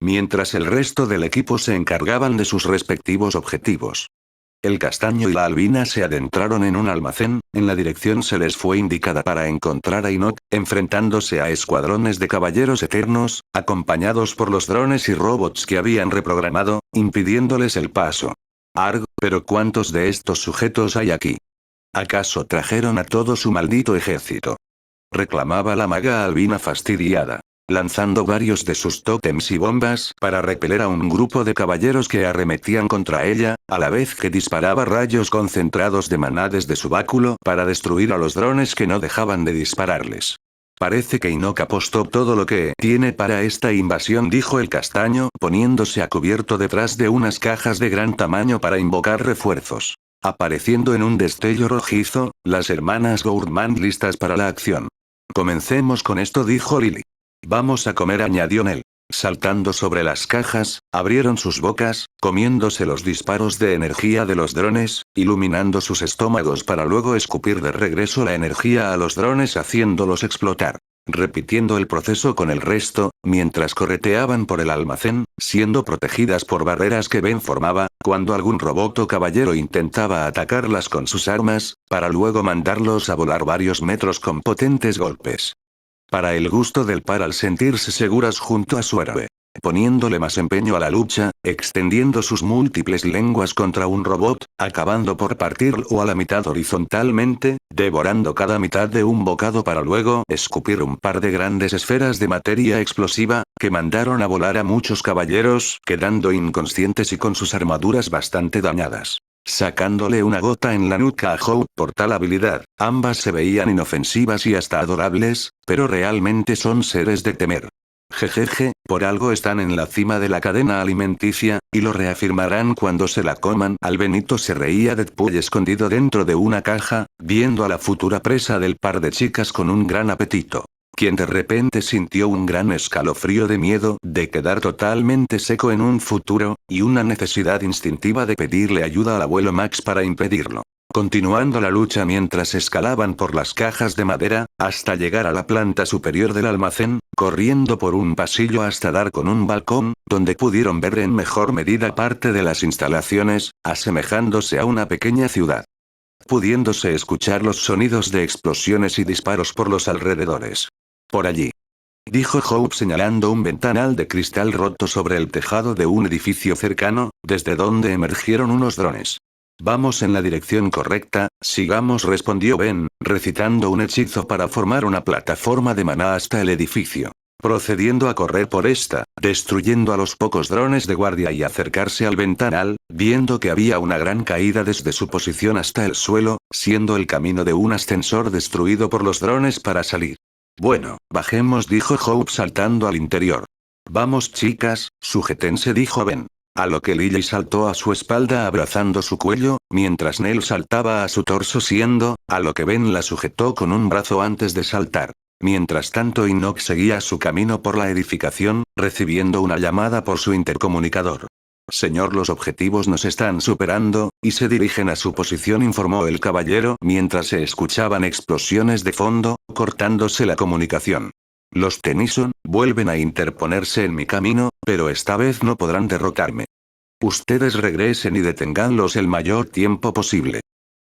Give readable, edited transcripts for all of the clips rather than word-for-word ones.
mientras el resto del equipo se encargaban de sus respectivos objetivos. El castaño y la albina se adentraron en un almacén, en la dirección se les fue indicada para encontrar a Inoc, enfrentándose a escuadrones de caballeros eternos, acompañados por los drones y robots que habían reprogramado, impidiéndoles el paso. Arg, pero ¿cuántos de estos sujetos hay aquí? ¿Acaso trajeron a todo su maldito ejército? Reclamaba la maga albina fastidiada, lanzando varios de sus tótems y bombas para repeler a un grupo de caballeros que arremetían contra ella, a la vez que disparaba rayos concentrados de maná desde su báculo para destruir a los drones que no dejaban de dispararles. Parece que Inoc apostó todo lo que tiene para esta invasión, dijo el castaño, poniéndose a cubierto detrás de unas cajas de gran tamaño para invocar refuerzos. Apareciendo en un destello rojizo, las hermanas Gourmand listas para la acción. Comencemos con esto, dijo Lily. Vamos a comer, añadió Nell. Saltando sobre las cajas, abrieron sus bocas, comiéndose los disparos de energía de los drones, iluminando sus estómagos para luego escupir de regreso la energía a los drones haciéndolos explotar. Repitiendo el proceso con el resto, mientras correteaban por el almacén, siendo protegidas por barreras que Ben formaba, cuando algún robot o caballero intentaba atacarlas con sus armas, para luego mandarlos a volar varios metros con potentes golpes. Para el gusto del par al sentirse seguras junto a su héroe. Poniéndole más empeño a la lucha, extendiendo sus múltiples lenguas contra un robot, acabando por partirlo a la mitad horizontalmente, devorando cada mitad de un bocado para luego escupir un par de grandes esferas de materia explosiva, que mandaron a volar a muchos caballeros, quedando inconscientes y con sus armaduras bastante dañadas. Sacándole una gota en la nuca a Hope por tal habilidad, ambas se veían inofensivas y hasta adorables, pero realmente son seres de temer. Jejeje, por algo están en la cima de la cadena alimenticia, y lo reafirmarán cuando se la coman. Al Benito se reía Deadpool escondido dentro de una caja, viendo a la futura presa del par de chicas con un gran apetito. Quien de repente sintió un gran escalofrío de miedo de quedar totalmente seco en un futuro, y una necesidad instintiva de pedirle ayuda al abuelo Max para impedirlo. Continuando la lucha mientras escalaban por las cajas de madera, hasta llegar a la planta superior del almacén, corriendo por un pasillo hasta dar con un balcón, donde pudieron ver en mejor medida parte de las instalaciones, asemejándose a una pequeña ciudad. Pudiéndose escuchar los sonidos de explosiones y disparos por los alrededores. Por allí. Dijo Hope señalando un ventanal de cristal roto sobre el tejado de un edificio cercano, desde donde emergieron unos drones. Vamos en la dirección correcta, sigamos, respondió Ben, recitando un hechizo para formar una plataforma de maná hasta el edificio. Procediendo a correr por esta, destruyendo a los pocos drones de guardia y acercarse al ventanal, viendo que había una gran caída desde su posición hasta el suelo, siendo el camino de un ascensor destruido por los drones para salir. Bueno, bajemos, dijo Hope saltando al interior. Vamos, chicas, sujétense, dijo Ben. A lo que Lily saltó a su espalda abrazando su cuello, mientras Nell saltaba a su torso, a lo que Ben la sujetó con un brazo antes de saltar. Mientras tanto Inoc seguía su camino por la edificación, recibiendo una llamada por su intercomunicador. Señor, los objetivos nos están superando, y se dirigen a su posición, informó el caballero mientras se escuchaban explosiones de fondo, cortándose la comunicación. Los Tennyson vuelven a interponerse en mi camino, pero esta vez no podrán derrotarme. Ustedes regresen y deténganlos el mayor tiempo posible.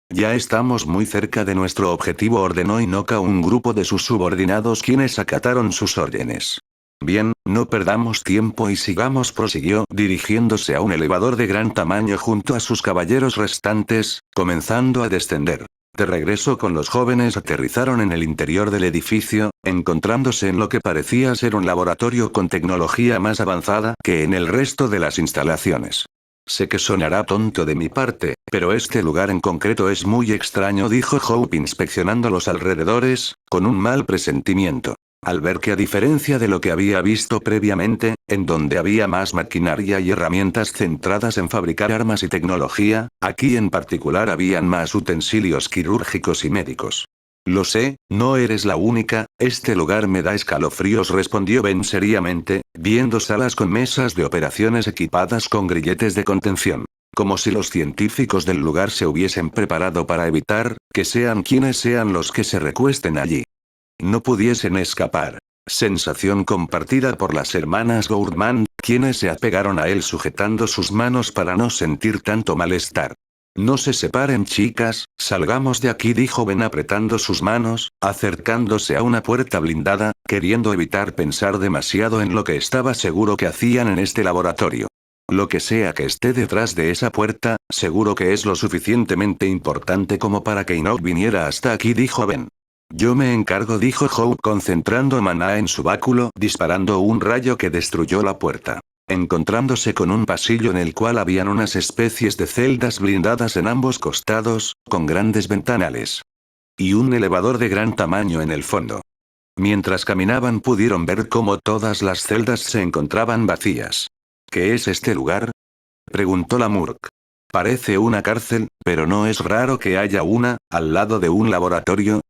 Ya estamos muy cerca de nuestro objetivo, ordenó Inoc a un grupo de sus subordinados quienes acataron sus órdenes. Bien, no perdamos tiempo y sigamos, prosiguió, dirigiéndose a un elevador de gran tamaño junto a sus caballeros restantes, comenzando a descender. De regreso con los jóvenes aterrizaron en el interior del edificio, encontrándose en lo que parecía ser un laboratorio con tecnología más avanzada que en el resto de las instalaciones. Sé que sonará tonto de mi parte, pero este lugar en concreto es muy extraño, dijo Hope inspeccionando los alrededores, con un mal presentimiento. Al ver que a diferencia de lo que había visto previamente, en donde había más maquinaria y herramientas centradas en fabricar armas y tecnología, aquí en particular habían más utensilios quirúrgicos y médicos. Lo sé, no eres la única, este lugar me da escalofríos, respondió Ben seriamente, viendo salas con mesas de operaciones equipadas con grilletes de contención. Como si los científicos del lugar se hubiesen preparado para evitar que sean quienes sean los que se recuesten allí. No pudiesen escapar. Sensación compartida por las hermanas Gourmand, quienes se apegaron a él sujetando sus manos para no sentir tanto malestar. No se separen, chicas, salgamos de aquí, dijo Ben apretando sus manos, acercándose a una puerta blindada, queriendo evitar pensar demasiado en lo que estaba seguro que hacían en este laboratorio. Lo que sea que esté detrás de esa puerta, seguro que es lo suficientemente importante como para que Enoch viniera hasta aquí, dijo Ben. Yo me encargo, dijo Hope concentrando maná en su báculo, disparando un rayo que destruyó la puerta. Encontrándose con un pasillo en el cual habían unas especies de celdas blindadas en ambos costados, con grandes ventanales. Y un elevador de gran tamaño en el fondo. Mientras caminaban pudieron ver cómo todas las celdas se encontraban vacías. ¿Qué es este lugar?, preguntó la Murk. Parece una cárcel, pero no es raro que haya una, al lado de un laboratorio,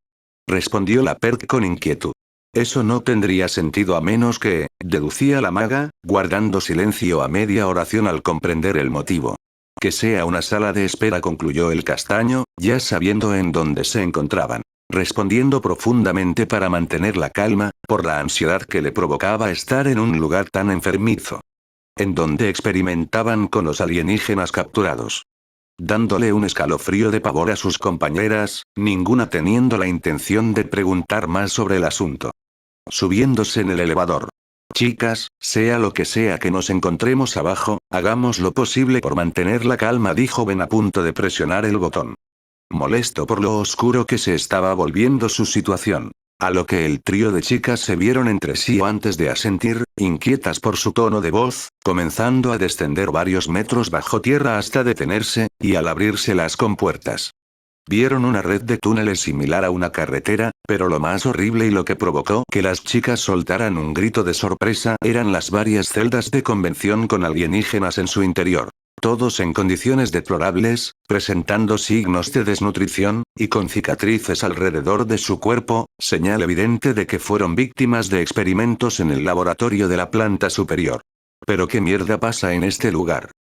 respondió la Perk con inquietud. Eso no tendría sentido a menos que, deducía la maga, guardando silencio a media oración al comprender el motivo. Que sea una sala de espera, concluyó el castaño, ya sabiendo en dónde se encontraban. Respondiendo profundamente para mantener la calma, por la ansiedad que le provocaba estar en un lugar tan enfermizo. En donde experimentaban con los alienígenas capturados. Dándole un escalofrío de pavor a sus compañeras, ninguna teniendo la intención de preguntar más sobre el asunto. Subiéndose en el elevador. Chicas, sea lo que sea que nos encontremos abajo, hagamos lo posible por mantener la calma, dijo Ben a punto de presionar el botón. Molesto por lo oscuro que se estaba volviendo su situación. A lo que el trío de chicas se vieron entre sí antes de asentir, inquietas por su tono de voz, comenzando a descender varios metros bajo tierra hasta detenerse, y al abrirse las compuertas. Vieron una red de túneles similar a una carretera, pero lo más horrible y lo que provocó que las chicas soltaran un grito de sorpresa eran las varias celdas de convención con alienígenas en su interior. Todos en condiciones deplorables, presentando signos de desnutrición, y con cicatrices alrededor de su cuerpo, señal evidente de que fueron víctimas de experimentos en el laboratorio de la planta superior. ¿Pero qué mierda pasa en este lugar?,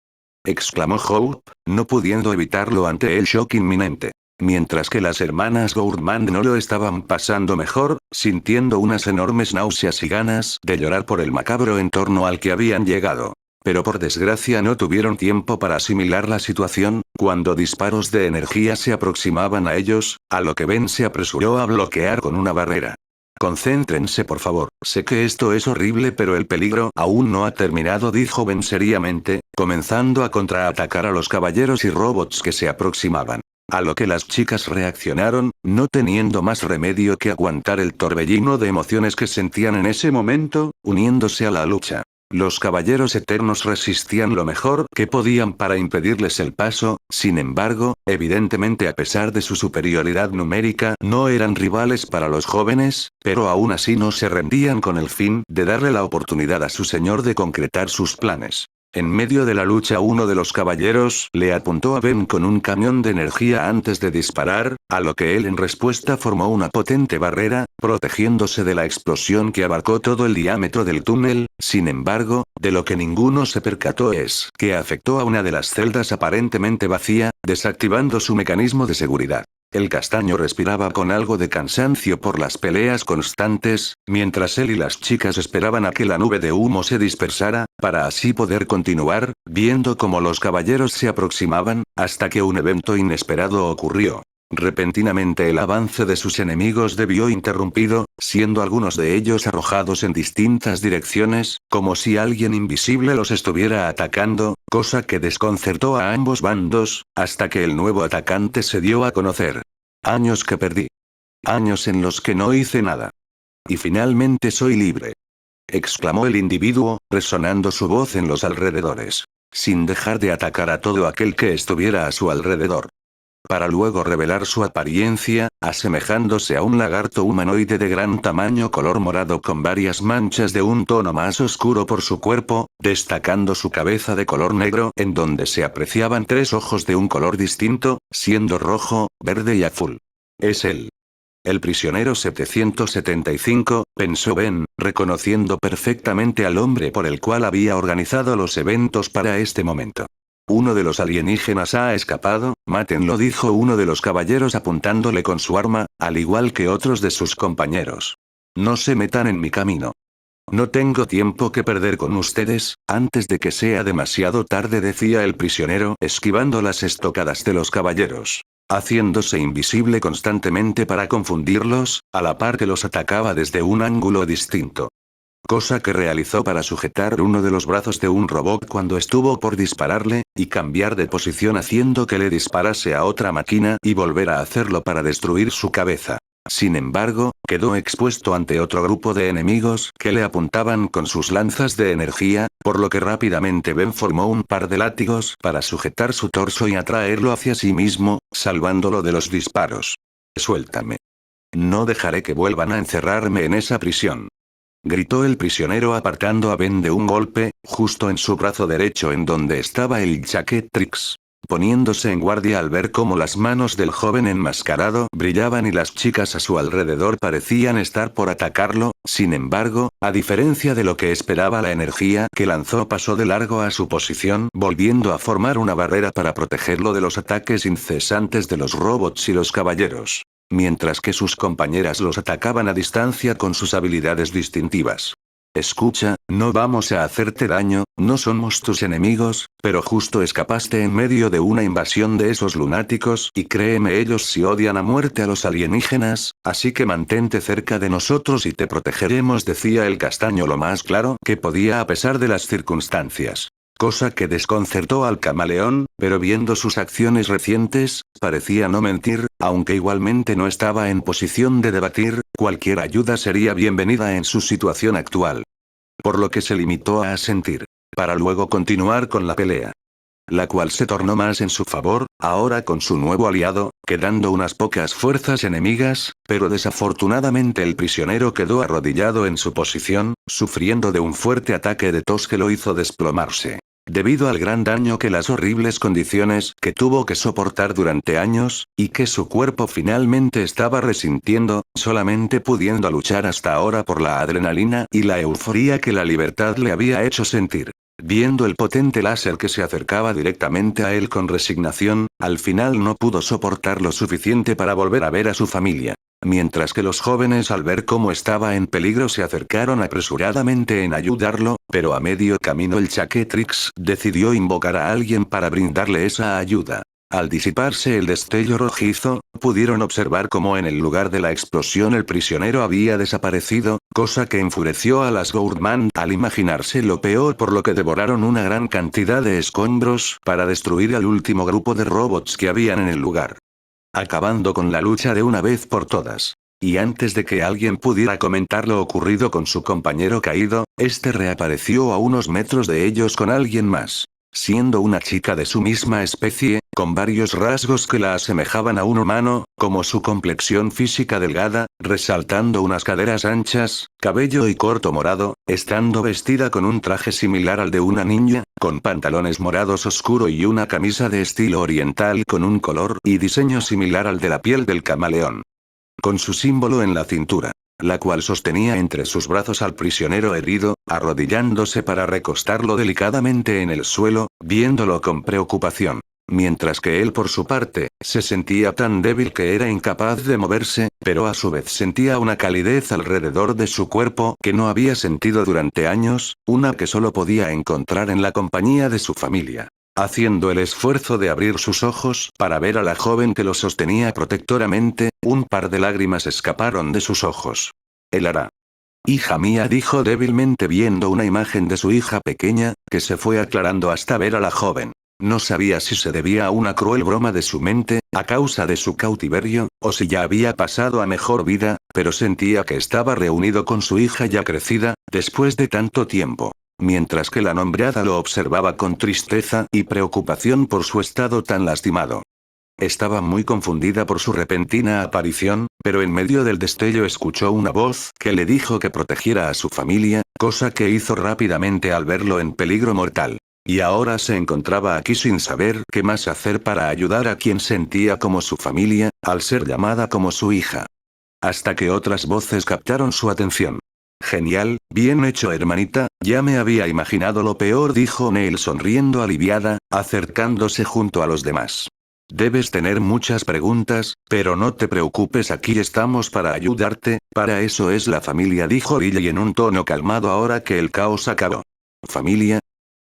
exclamó Hope, no pudiendo evitarlo ante el shock inminente. Mientras que las hermanas Gourmand no lo estaban pasando mejor, sintiendo unas enormes náuseas y ganas de llorar por el macabro entorno al que habían llegado. Pero por desgracia no tuvieron tiempo para asimilar la situación, cuando disparos de energía se aproximaban a ellos, a lo que Ben se apresuró a bloquear con una barrera. Concéntrense, por favor, sé que esto es horrible, pero el peligro aún no ha terminado, dijo Ben seriamente, comenzando a contraatacar a los caballeros y robots que se aproximaban. A lo que las chicas reaccionaron, no teniendo más remedio que aguantar el torbellino de emociones que sentían en ese momento, uniéndose a la lucha. Los caballeros eternos resistían lo mejor que podían para impedirles el paso, sin embargo, evidentemente a pesar de su superioridad numérica no eran rivales para los jóvenes, pero aún así no se rendían con el fin de darle la oportunidad a su señor de concretar sus planes. En medio de la lucha uno de los caballeros le apuntó a Ben con un camión de energía antes de disparar, a lo que él en respuesta formó una potente barrera, protegiéndose de la explosión que abarcó todo el diámetro del túnel. Sin embargo, de lo que ninguno se percató es que afectó a una de las celdas aparentemente vacía, desactivando su mecanismo de seguridad. El castaño respiraba con algo de cansancio por las peleas constantes, mientras él y las chicas esperaban a que la nube de humo se dispersara, para así poder continuar, viendo cómo los caballeros se aproximaban, hasta que un evento inesperado ocurrió. Repentinamente el avance de sus enemigos debió interrumpido, siendo algunos de ellos arrojados en distintas direcciones, como si alguien invisible los estuviera atacando, cosa que desconcertó a ambos bandos, hasta que el nuevo atacante se dio a conocer. Años que perdí. Años en los que no hice nada. Y finalmente soy libre, exclamó el individuo, resonando su voz en los alrededores, sin dejar de atacar a todo aquel que estuviera a su alrededor. Para luego revelar su apariencia, asemejándose a un lagarto humanoide de gran tamaño color morado con varias manchas de un tono más oscuro por su cuerpo, destacando su cabeza de color negro en donde se apreciaban 3 ojos de un color distinto, siendo rojo, verde y azul. Es él. El prisionero 775, pensó Ben, reconociendo perfectamente al hombre por el cual había organizado los eventos para este momento. Uno de los alienígenas ha escapado, mátenlo, dijo uno de los caballeros apuntándole con su arma, al igual que otros de sus compañeros. No se metan en mi camino. No tengo tiempo que perder con ustedes, antes de que sea demasiado tarde, decía el prisionero, esquivando las estocadas de los caballeros, haciéndose invisible constantemente para confundirlos, a la par que los atacaba desde un ángulo distinto. Cosa que realizó para sujetar uno de los brazos de un robot cuando estuvo por dispararle, y cambiar de posición haciendo que le disparase a otra máquina y volver a hacerlo para destruir su cabeza. Sin embargo, quedó expuesto ante otro grupo de enemigos que le apuntaban con sus lanzas de energía, por lo que rápidamente Ben formó un par de látigos para sujetar su torso y atraerlo hacia sí mismo, salvándolo de los disparos. «Suéltame. No dejaré que vuelvan a encerrarme en esa prisión», gritó el prisionero apartando a Ben de un golpe, justo en su brazo derecho en donde estaba el Chaquetrix, poniéndose en guardia al ver cómo las manos del joven enmascarado brillaban y las chicas a su alrededor parecían estar por atacarlo. Sin embargo, a diferencia de lo que esperaba, la energía que lanzó pasó de largo a su posición, volviendo a formar una barrera para protegerlo de los ataques incesantes de los robots y los caballeros, mientras que sus compañeras los atacaban a distancia con sus habilidades distintivas. «Escucha, no vamos a hacerte daño, no somos tus enemigos, pero justo escapaste en medio de una invasión de esos lunáticos y créeme, ellos sí odian a muerte a los alienígenas, así que mantente cerca de nosotros y te protegeremos», decía el castaño lo más claro que podía a pesar de las circunstancias. Cosa que desconcertó al camaleón, pero viendo sus acciones recientes, parecía no mentir, aunque igualmente no estaba en posición de debatir, cualquier ayuda sería bienvenida en su situación actual. Por lo que se limitó a asentir, para luego continuar con la pelea, la cual se tornó más en su favor, ahora con su nuevo aliado, quedando unas pocas fuerzas enemigas, pero desafortunadamente el prisionero quedó arrodillado en su posición, sufriendo de un fuerte ataque de tos que lo hizo desplomarse, debido al gran daño que las horribles condiciones que tuvo que soportar durante años, y que su cuerpo finalmente estaba resintiendo, solamente pudiendo luchar hasta ahora por la adrenalina y la euforia que la libertad le había hecho sentir. Viendo el potente láser que se acercaba directamente a él con resignación, al final no pudo soportar lo suficiente para volver a ver a su familia. Mientras que los jóvenes, al ver cómo estaba en peligro, se acercaron apresuradamente en ayudarlo, pero a medio camino el Chaquetrix decidió invocar a alguien para brindarle esa ayuda. Al disiparse el destello rojizo, pudieron observar cómo en el lugar de la explosión el prisionero había desaparecido, cosa que enfureció a las Gourmand al imaginarse lo peor, por lo que devoraron una gran cantidad de escombros para destruir al último grupo de robots que habían en el lugar, acabando con la lucha de una vez por todas. Y antes de que alguien pudiera comentar lo ocurrido con su compañero caído, este reapareció a unos metros de ellos con alguien más, siendo una chica de su misma especie, con varios rasgos que la asemejaban a un humano, como su complexión física delgada, resaltando unas caderas anchas, cabello y corto morado, estando vestida con un traje similar al de una niña, con pantalones morados oscuro y una camisa de estilo oriental con un color y diseño similar al de la piel del camaleón, con su símbolo en la cintura, la cual sostenía entre sus brazos al prisionero herido, arrodillándose para recostarlo delicadamente en el suelo, viéndolo con preocupación. Mientras que él por su parte, se sentía tan débil que era incapaz de moverse, pero a su vez sentía una calidez alrededor de su cuerpo que no había sentido durante años, una que solo podía encontrar en la compañía de su familia. Haciendo el esfuerzo de abrir sus ojos para ver a la joven que lo sostenía protectoramente, un par de lágrimas escaparon de sus ojos. «Él hará. Hija mía», dijo débilmente viendo una imagen de su hija pequeña, que se fue aclarando hasta ver a la joven. No sabía si se debía a una cruel broma de su mente, a causa de su cautiverio, o si ya había pasado a mejor vida, pero sentía que estaba reunido con su hija ya crecida, después de tanto tiempo. Mientras que la nombrada lo observaba con tristeza y preocupación por su estado tan lastimado. Estaba muy confundida por su repentina aparición, pero en medio del destello escuchó una voz que le dijo que protegiera a su familia, cosa que hizo rápidamente al verlo en peligro mortal. Y ahora se encontraba aquí sin saber qué más hacer para ayudar a quien sentía como su familia, al ser llamada como su hija. Hasta que otras voces captaron su atención. «Genial, bien hecho hermanita, ya me había imaginado lo peor», dijo Neil sonriendo aliviada, acercándose junto a los demás. Debes tener muchas preguntas, pero no te preocupes, aquí estamos para ayudarte, para eso es la familia, dijo Lily en un tono calmado ahora que el caos acabó. ¿Familia?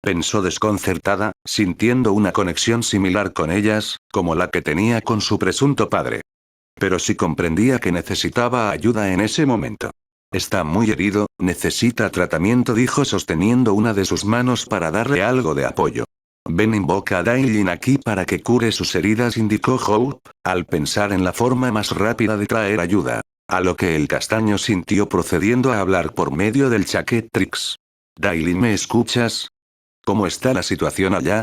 Pensó desconcertada, sintiendo una conexión similar con ellas, como la que tenía con su presunto padre. Pero sí comprendía que necesitaba ayuda en ese momento. Está muy herido, necesita tratamiento, dijo sosteniendo una de sus manos para darle algo de apoyo. Ven, invoca a Dailin aquí para que cure sus heridas, indicó Hope, al pensar en la forma más rápida de traer ayuda. A lo que el castaño sintió procediendo a hablar por medio del Chaquetrix. Dailin, ¿me escuchas? ¿Cómo está la situación allá?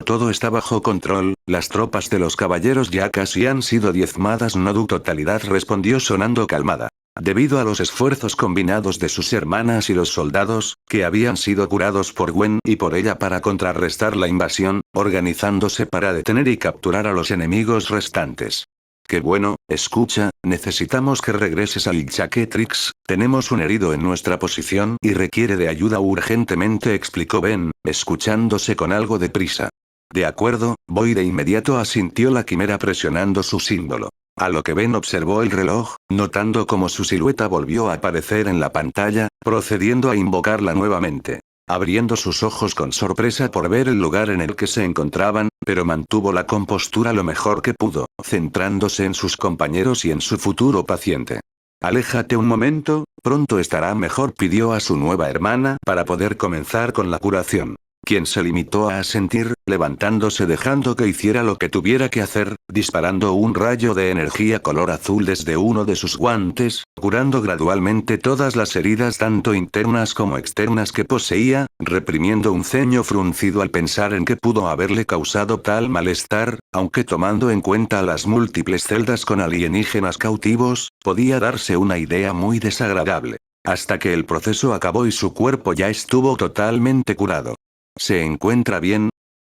Todo está bajo control, las tropas de los caballeros ya casi han sido diezmadas, no du totalidad, respondió sonando calmada. Debido a los esfuerzos combinados de sus hermanas y los soldados, que habían sido curados por Gwen y por ella para contrarrestar la invasión, organizándose para detener y capturar a los enemigos restantes. Qué bueno, escucha, necesitamos que regreses al Chaquetrix, tenemos un herido en nuestra posición y requiere de ayuda urgentemente, explicó Ben, escuchándose con algo de prisa. De acuerdo, voy de inmediato, asintió la quimera presionando su símbolo. A lo que Ben observó el reloj, notando cómo su silueta volvió a aparecer en la pantalla, procediendo a invocarla nuevamente. Abriendo sus ojos con sorpresa por ver el lugar en el que se encontraban, pero mantuvo la compostura lo mejor que pudo, centrándose en sus compañeros y en su futuro paciente. Aléjate un momento, pronto estará mejor, pidió a su nueva hermana para poder comenzar con la curación. Quien se limitó a asentir, levantándose dejando que hiciera lo que tuviera que hacer, disparando un rayo de energía color azul desde uno de sus guantes, curando gradualmente todas las heridas tanto internas como externas que poseía, reprimiendo un ceño fruncido al pensar en que pudo haberle causado tal malestar, aunque tomando en cuenta las múltiples celdas con alienígenas cautivos, podía darse una idea muy desagradable. Hasta que el proceso acabó y su cuerpo ya estuvo totalmente curado. ¿Se encuentra bien?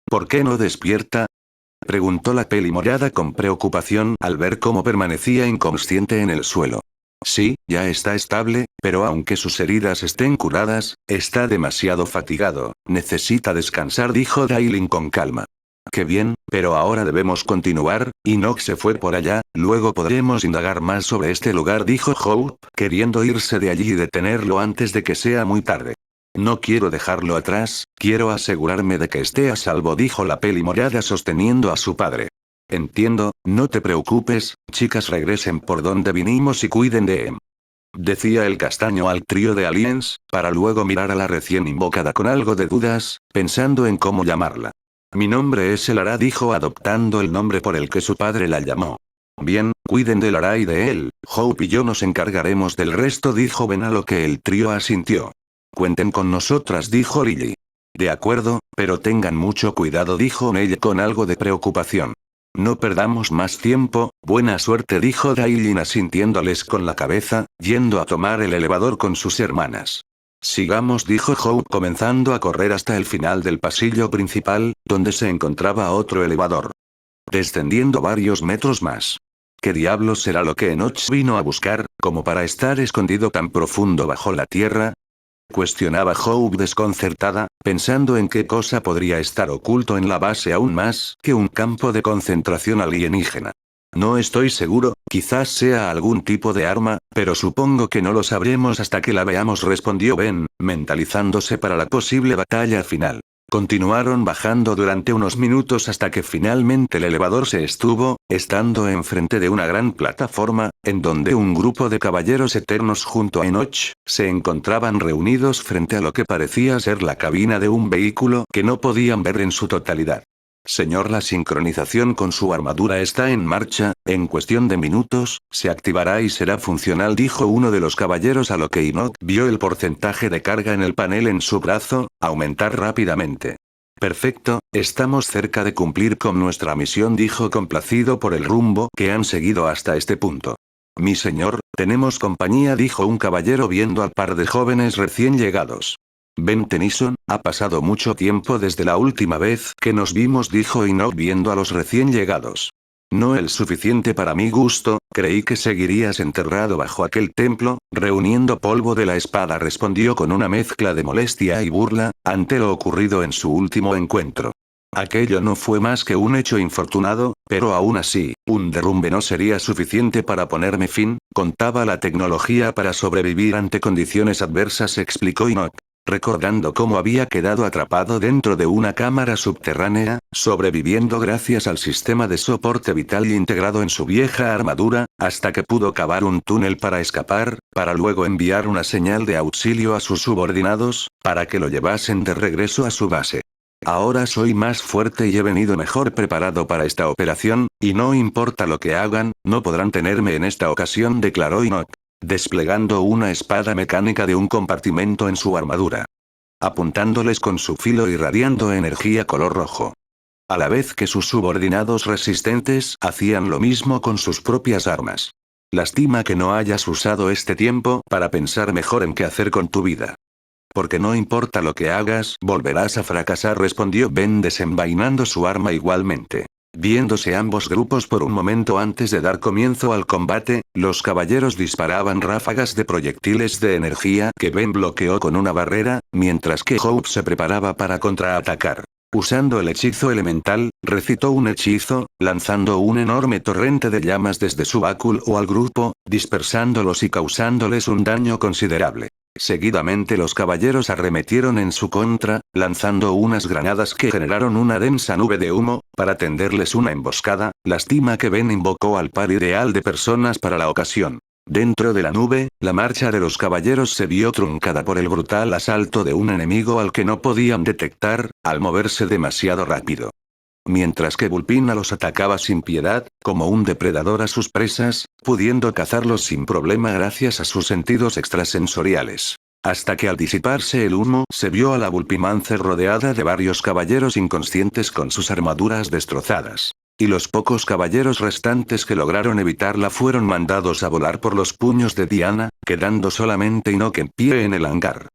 ¿Por qué no despierta? Preguntó la peli morada con preocupación al ver cómo permanecía inconsciente en el suelo. Sí, ya está estable, pero aunque sus heridas estén curadas, está demasiado fatigado, necesita descansar, dijo Dailin con calma. Qué bien, pero ahora debemos continuar, Enoch se fue por allá, luego podremos indagar más sobre este lugar, dijo Hope, queriendo irse de allí y detenerlo antes de que sea muy tarde. No quiero dejarlo atrás, quiero asegurarme de que esté a salvo, dijo la peli morada sosteniendo a su padre. Entiendo, no te preocupes, chicas, regresen por donde vinimos y cuiden de Em. Decía el castaño al trío de aliens, para luego mirar a la recién invocada con algo de dudas, pensando en cómo llamarla. Mi nombre es Elara, dijo adoptando el nombre por el que su padre la llamó. Bien, cuiden de Lara y de él, Hope y yo nos encargaremos del resto, dijo Ben, a lo que el trío asintió. Cuenten con nosotras, dijo Lily. De acuerdo, pero tengan mucho cuidado, dijo Nell con algo de preocupación. No perdamos más tiempo, buena suerte, dijo Dailin asintiéndoles con la cabeza, yendo a tomar el elevador con sus hermanas. Sigamos, dijo Hope comenzando a correr hasta el final del pasillo principal, donde se encontraba otro elevador. Descendiendo varios metros más. ¿Qué diablos será lo que Enoch vino a buscar, como para estar escondido tan profundo bajo la tierra? Cuestionaba Hope desconcertada, pensando en qué cosa podría estar oculto en la base aún más que un campo de concentración alienígena. No estoy seguro, quizás sea algún tipo de arma, pero supongo que no lo sabremos hasta que la veamos, respondió Ben, mentalizándose para la posible batalla final. Continuaron bajando durante unos minutos hasta que finalmente el elevador se estuvo, estando enfrente de una gran plataforma, en donde un grupo de caballeros eternos junto a Enoch, se encontraban reunidos frente a lo que parecía ser la cabina de un vehículo que no podían ver en su totalidad. Señor, la sincronización con su armadura está en marcha, en cuestión de minutos, se activará y será funcional, dijo uno de los caballeros, a lo que Enoch vio el porcentaje de carga en el panel en su brazo, aumentar rápidamente. Perfecto, estamos cerca de cumplir con nuestra misión, dijo complacido por el rumbo que han seguido hasta este punto. Mi señor, tenemos compañía, dijo un caballero viendo al par de jóvenes recién llegados. Ben Tennyson, ha pasado mucho tiempo desde la última vez que nos vimos, dijo Enoch viendo a los recién llegados. No el suficiente para mi gusto, creí que seguirías enterrado bajo aquel templo, reuniendo polvo de la espada, respondió con una mezcla de molestia y burla, ante lo ocurrido en su último encuentro. Aquello no fue más que un hecho infortunado, pero aún así, un derrumbe no sería suficiente para ponerme fin, contaba la tecnología para sobrevivir ante condiciones adversas, explicó Enoch. Recordando cómo había quedado atrapado dentro de una cámara subterránea, sobreviviendo gracias al sistema de soporte vital integrado en su vieja armadura, hasta que pudo cavar un túnel para escapar, para luego enviar una señal de auxilio a sus subordinados, para que lo llevasen de regreso a su base. Ahora soy más fuerte y he venido mejor preparado para esta operación, y no importa lo que hagan, no podrán tenerme en esta ocasión, declaró Enoch, desplegando una espada mecánica de un compartimento en su armadura, apuntándoles con su filo irradiando energía color rojo. A la vez que sus subordinados resistentes hacían lo mismo con sus propias armas. Lástima que no hayas usado este tiempo para pensar mejor en qué hacer con tu vida. Porque no importa lo que hagas, volverás a fracasar, respondió Ben desenvainando su arma igualmente. Viéndose ambos grupos por un momento antes de dar comienzo al combate, los caballeros disparaban ráfagas de proyectiles de energía que Ben bloqueó con una barrera, mientras que Hope se preparaba para contraatacar. Usando el hechizo elemental, recitó un hechizo, lanzando un enorme torrente de llamas desde su báculo al grupo, dispersándolos y causándoles un daño considerable. Seguidamente los caballeros arremetieron en su contra, lanzando unas granadas que generaron una densa nube de humo, para tenderles una emboscada. Lástima que Ben invocó al par ideal de personas para la ocasión. Dentro de la nube, la marcha de los caballeros se vio truncada por el brutal asalto de un enemigo al que no podían detectar, al moverse demasiado rápido. Mientras que Vulpina los atacaba sin piedad, como un depredador a sus presas, pudiendo cazarlos sin problema gracias a sus sentidos extrasensoriales. Hasta que al disiparse el humo se vio a la Vulpimancer rodeada de varios caballeros inconscientes con sus armaduras destrozadas. Y los pocos caballeros restantes que lograron evitarla fueron mandados a volar por los puños de Diana, quedando solamente Enoch en pie en el hangar.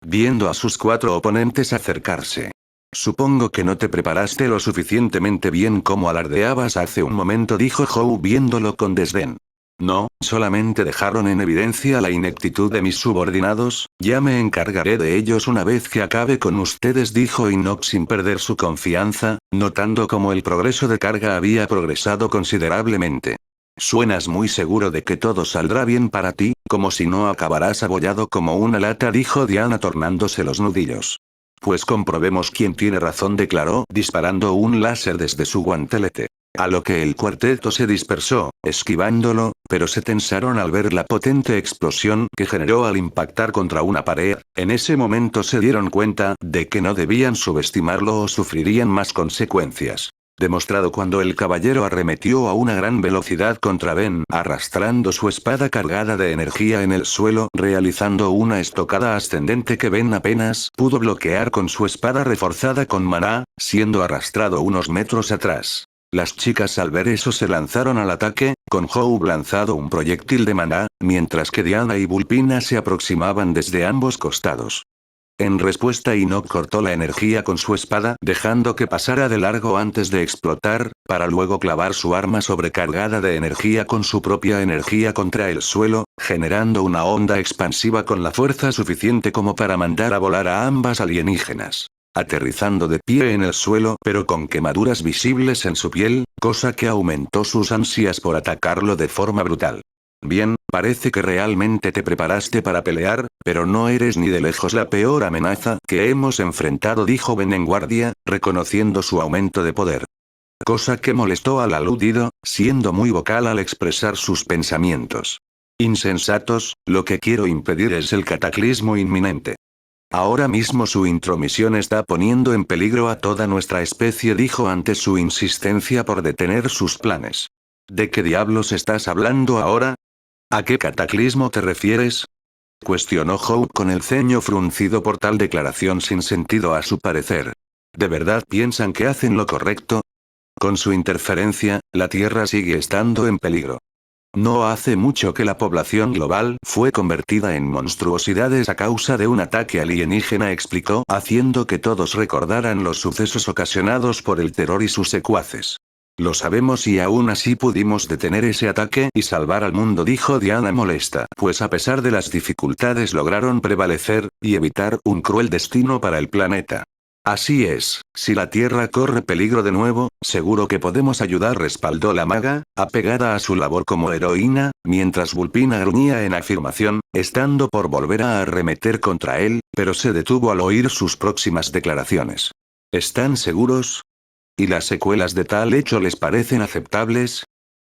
Viendo a sus 4 oponentes acercarse. Supongo que no te preparaste lo suficientemente bien como alardeabas hace un momento, dijo Howe viéndolo con desdén. No, solamente dejaron en evidencia la ineptitud de mis subordinados, ya me encargaré de ellos una vez que acabe con ustedes, dijo Enoch sin perder su confianza, notando cómo el progreso de carga había progresado considerablemente. Suenas muy seguro de que todo saldrá bien para ti, como si no acabarás abollado como una lata, dijo Diana tornándose los nudillos. Pues comprobemos quién tiene razón, declaró, disparando un láser desde su guantelete. A lo que el cuarteto se dispersó, esquivándolo, pero se tensaron al ver la potente explosión que generó al impactar contra una pared. En ese momento se dieron cuenta de que no debían subestimarlo o sufrirían más consecuencias. Demostrado cuando el caballero arremetió a una gran velocidad contra Ben, arrastrando su espada cargada de energía en el suelo, realizando una estocada ascendente que Ben apenas pudo bloquear con su espada reforzada con maná, siendo arrastrado unos metros atrás. Las chicas al ver eso se lanzaron al ataque, con Howe lanzado un proyectil de maná, mientras que Diana y Vulpina se aproximaban desde ambos costados. En respuesta, Enoch cortó la energía con su espada, dejando que pasara de largo antes de explotar, para luego clavar su arma sobrecargada de energía con su propia energía contra el suelo, generando una onda expansiva con la fuerza suficiente como para mandar a volar a ambas alienígenas. Aterrizando de pie en el suelo pero con quemaduras visibles en su piel, cosa que aumentó sus ansias por atacarlo de forma brutal. Bien, parece que realmente te preparaste para pelear, pero no eres ni de lejos la peor amenaza que hemos enfrentado, dijo Ben en guardia, reconociendo su aumento de poder. Cosa que molestó al aludido, siendo muy vocal al expresar sus pensamientos. Insensatos, lo que quiero impedir es el cataclismo inminente. Ahora mismo su intromisión está poniendo en peligro a toda nuestra especie, dijo ante su insistencia por detener sus planes. ¿De qué diablos estás hablando ahora? ¿A qué cataclismo te refieres? Cuestionó Howe con el ceño fruncido por tal declaración sin sentido a su parecer. ¿De verdad piensan que hacen lo correcto? Con su interferencia, la Tierra sigue estando en peligro. No hace mucho que la población global fue convertida en monstruosidades a causa de un ataque alienígena, explicó, haciendo que todos recordaran los sucesos ocasionados por el terror y sus secuaces. Lo sabemos y aún así pudimos detener ese ataque y salvar al mundo, dijo Diana molesta, pues a pesar de las dificultades lograron prevalecer y evitar un cruel destino para el planeta. Así es, si la Tierra corre peligro de nuevo, seguro que podemos ayudar, respaldó la maga, apegada a su labor como heroína, mientras Vulpina gruñía en afirmación, estando por volver a arremeter contra él, pero se detuvo al oír sus próximas declaraciones. ¿Están seguros? ¿Y las secuelas de tal hecho les parecen aceptables?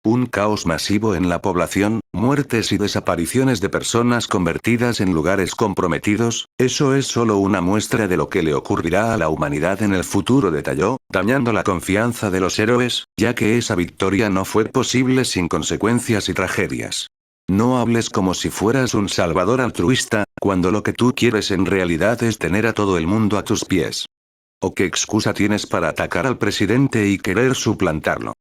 Un caos masivo en la población, muertes y desapariciones de personas convertidas en lugares comprometidos, eso es solo una muestra de lo que le ocurrirá a la humanidad en el futuro, detalló, dañando la confianza de los héroes, ya que esa victoria no fue posible sin consecuencias y tragedias. No hables como si fueras un salvador altruista, cuando lo que tú quieres en realidad es tener a todo el mundo a tus pies. ¿O qué excusa tienes para atacar al presidente y querer suplantarlo?,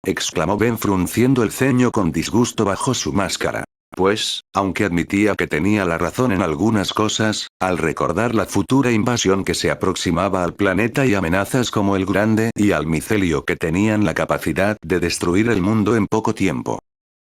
exclamó Ben frunciendo el ceño con disgusto bajo su máscara. Pues, aunque admitía que tenía la razón en algunas cosas, al recordar la futura invasión que se aproximaba al planeta y amenazas como el Grande y al Micelio que tenían la capacidad de destruir el mundo en poco tiempo.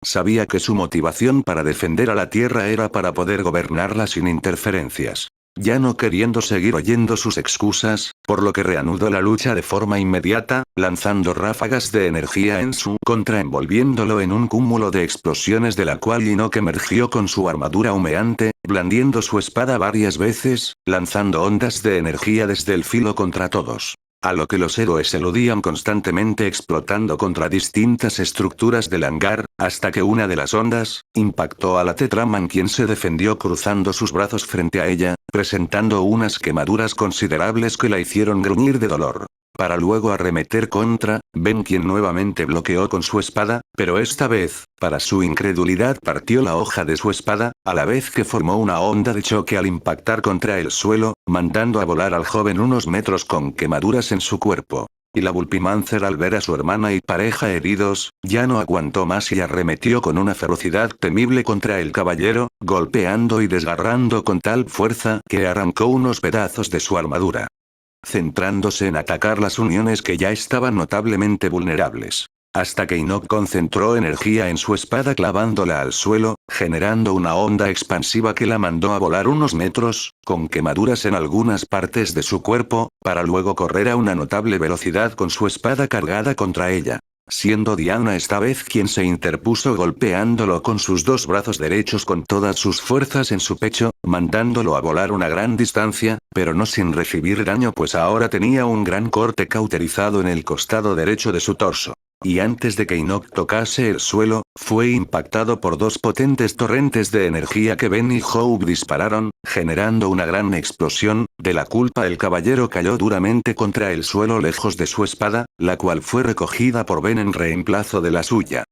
Sabía que su motivación para defender a la Tierra era para poder gobernarla sin interferencias. Ya no queriendo seguir oyendo sus excusas, por lo que reanudó la lucha de forma inmediata, lanzando ráfagas de energía en su contra, envolviéndolo en un cúmulo de explosiones de la cual Inoki emergió con su armadura humeante, blandiendo su espada varias veces, lanzando ondas de energía desde el filo contra todos. A lo que los héroes eludían constantemente, explotando contra distintas estructuras del hangar, hasta que una de las ondas impactó a la Tetraman, quien se defendió cruzando sus brazos frente a ella, presentando unas quemaduras considerables que la hicieron gruñir de dolor. Para luego arremeter contra Ben, quien nuevamente bloqueó con su espada, pero esta vez, para su incredulidad, partió la hoja de su espada, a la vez que formó una onda de choque al impactar contra el suelo, mandando a volar al joven unos metros con quemaduras en su cuerpo. Y la Vulpimancer, al ver a su hermana y pareja heridos, ya no aguantó más y arremetió con una ferocidad temible contra el caballero, golpeando y desgarrando con tal fuerza que arrancó unos pedazos de su armadura, centrándose en atacar las uniones que ya estaban notablemente vulnerables. Hasta que Inoki concentró energía en su espada clavándola al suelo, generando una onda expansiva que la mandó a volar unos metros, con quemaduras en algunas partes de su cuerpo, para luego correr a una notable velocidad con su espada cargada contra ella. Siendo Diana esta vez quien se interpuso, golpeándolo con sus dos brazos derechos con todas sus fuerzas en su pecho, mandándolo a volar una gran distancia, pero no sin recibir daño, pues ahora tenía un gran corte cauterizado en el costado derecho de su torso. Y antes de que Inoki tocase el suelo, fue impactado por dos potentes torrentes de energía que Ben y Hope dispararon, generando una gran explosión, de la culpa el caballero cayó duramente contra el suelo lejos de su espada, la cual fue recogida por Ben en reemplazo de la suya,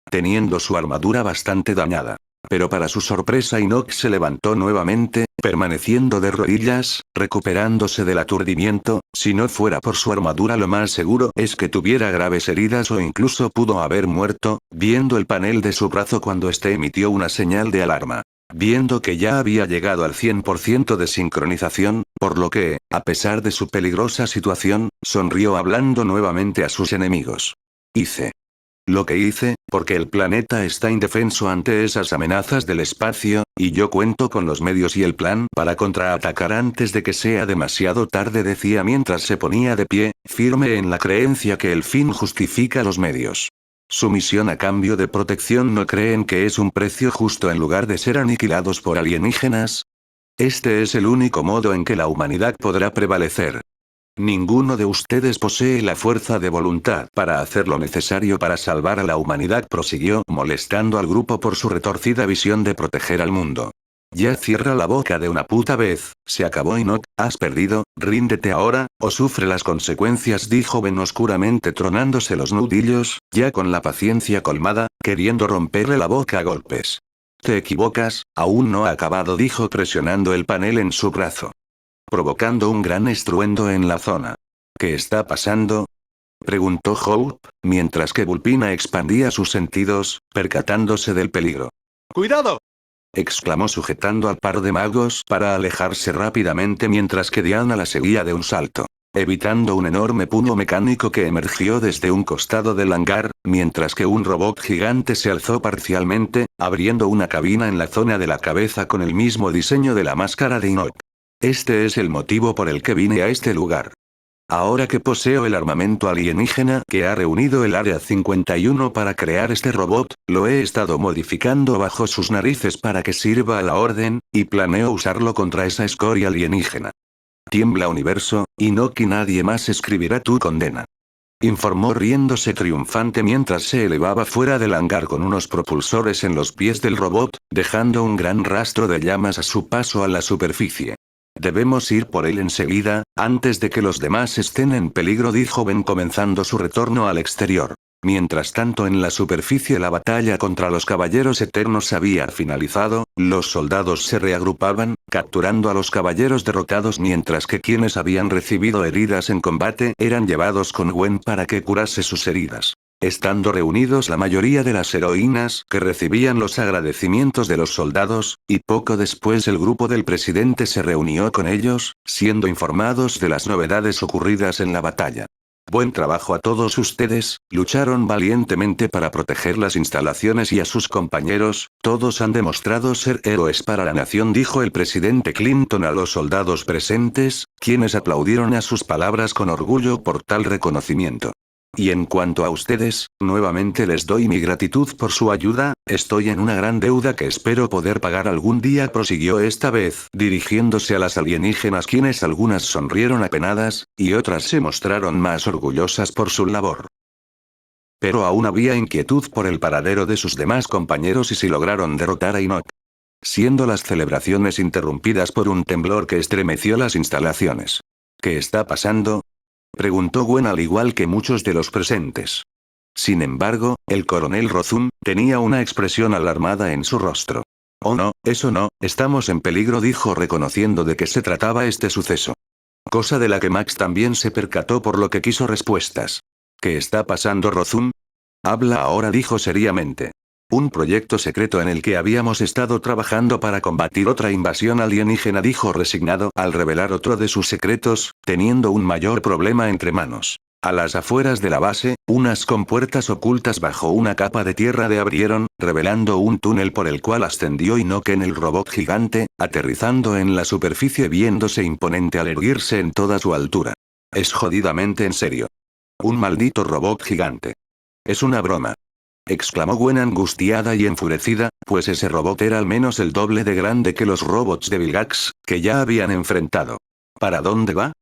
teniendo su armadura bastante dañada. Pero para su sorpresa, Inoki se levantó nuevamente, permaneciendo de rodillas, recuperándose del aturdimiento. Si no fuera por su armadura, lo más seguro es que tuviera graves heridas o incluso pudo haber muerto, viendo el panel de su brazo cuando este emitió una señal de alarma. Viendo que ya había llegado al 100% de sincronización, por lo que, a pesar de su peligrosa situación, sonrió hablando nuevamente a sus enemigos. Hice lo que hice, porque el planeta está indefenso ante esas amenazas del espacio, y yo cuento con los medios y el plan para contraatacar antes de que sea demasiado tarde, decía mientras se ponía de pie, firme en la creencia que el fin justifica los medios. Su misión a cambio de protección, ¿no creen que es un precio justo en lugar de ser aniquilados por alienígenas? Este es el único modo en que la humanidad podrá prevalecer. Ninguno de ustedes posee la fuerza de voluntad para hacer lo necesario para salvar a la humanidad, prosiguió, molestando al grupo por su retorcida visión de proteger al mundo. Ya cierra la boca de una puta vez, se acabó Inoki, has perdido, ríndete ahora, o sufre las consecuencias, dijo Ben oscuramente tronándose los nudillos, ya con la paciencia colmada, queriendo romperle la boca a golpes. Te equivocas, aún no ha acabado, dijo presionando el panel en su brazo, provocando un gran estruendo en la zona. ¿Qué está pasando?, preguntó Hope, mientras que Vulpina expandía sus sentidos, percatándose del peligro. ¡Cuidado!, exclamó sujetando al par de magos para alejarse rápidamente, mientras que Diana la seguía de un salto, evitando un enorme puño mecánico que emergió desde un costado del hangar, mientras que un robot gigante se alzó parcialmente, abriendo una cabina en la zona de la cabeza con el mismo diseño de la máscara de Inoki. Este es el motivo por el que vine a este lugar. Ahora que poseo el armamento alienígena que ha reunido el Área 51 para crear este robot, lo he estado modificando bajo sus narices para que sirva a la orden, y planeo usarlo contra esa escoria alienígena. Tiembla universo, y nadie más escribirá tu condena. Informó riéndose triunfante mientras se elevaba fuera del hangar con unos propulsores en los pies del robot, dejando un gran rastro de llamas a su paso a la superficie. Debemos ir por él enseguida, antes de que los demás estén en peligro, dijo Ben comenzando su retorno al exterior. Mientras tanto en la superficie la batalla contra los caballeros eternos había finalizado, los soldados se reagrupaban, capturando a los caballeros derrotados mientras que quienes habían recibido heridas en combate eran llevados con Gwen para que curase sus heridas. Estando reunidos la mayoría de las heroínas que recibían los agradecimientos de los soldados, y poco después el grupo del presidente se reunió con ellos, siendo informados de las novedades ocurridas en la batalla. Buen trabajo a todos ustedes, lucharon valientemente para proteger las instalaciones y a sus compañeros, todos han demostrado ser héroes para la nación, dijo el presidente Clinton a los soldados presentes, quienes aplaudieron a sus palabras con orgullo por tal reconocimiento. Y en cuanto a ustedes, nuevamente les doy mi gratitud por su ayuda, estoy en una gran deuda que espero poder pagar algún día, prosiguió esta vez, dirigiéndose a las alienígenas, quienes algunas sonrieron apenadas, y otras se mostraron más orgullosas por su labor. Pero aún había inquietud por el paradero de sus demás compañeros y si lograron derrotar a Enoch. Siendo las celebraciones interrumpidas por un temblor que estremeció las instalaciones. ¿Qué está pasando?, preguntó Gwen al igual que muchos de los presentes. Sin embargo, el coronel Rozum tenía una expresión alarmada en su rostro. Oh no, eso no, estamos en peligro, dijo reconociendo de qué se trataba este suceso. Cosa de la que Max también se percató, por lo que quiso respuestas. ¿Qué está pasando, Rozum? Habla ahora, dijo seriamente. Un proyecto secreto en el que habíamos estado trabajando para combatir otra invasión alienígena, dijo resignado al revelar otro de sus secretos, teniendo un mayor problema entre manos. A las afueras de la base, unas compuertas ocultas bajo una capa de tierra de abrieron, revelando un túnel por el cual ascendió Enoch en el robot gigante, aterrizando en la superficie viéndose imponente al erguirse en toda su altura. Es jodidamente en serio. Un maldito robot gigante. Es una broma, exclamó Gwen angustiada y enfurecida, pues ese robot era al menos el doble de grande que los robots de Vilgax, que ya habían enfrentado. ¿Para dónde va?,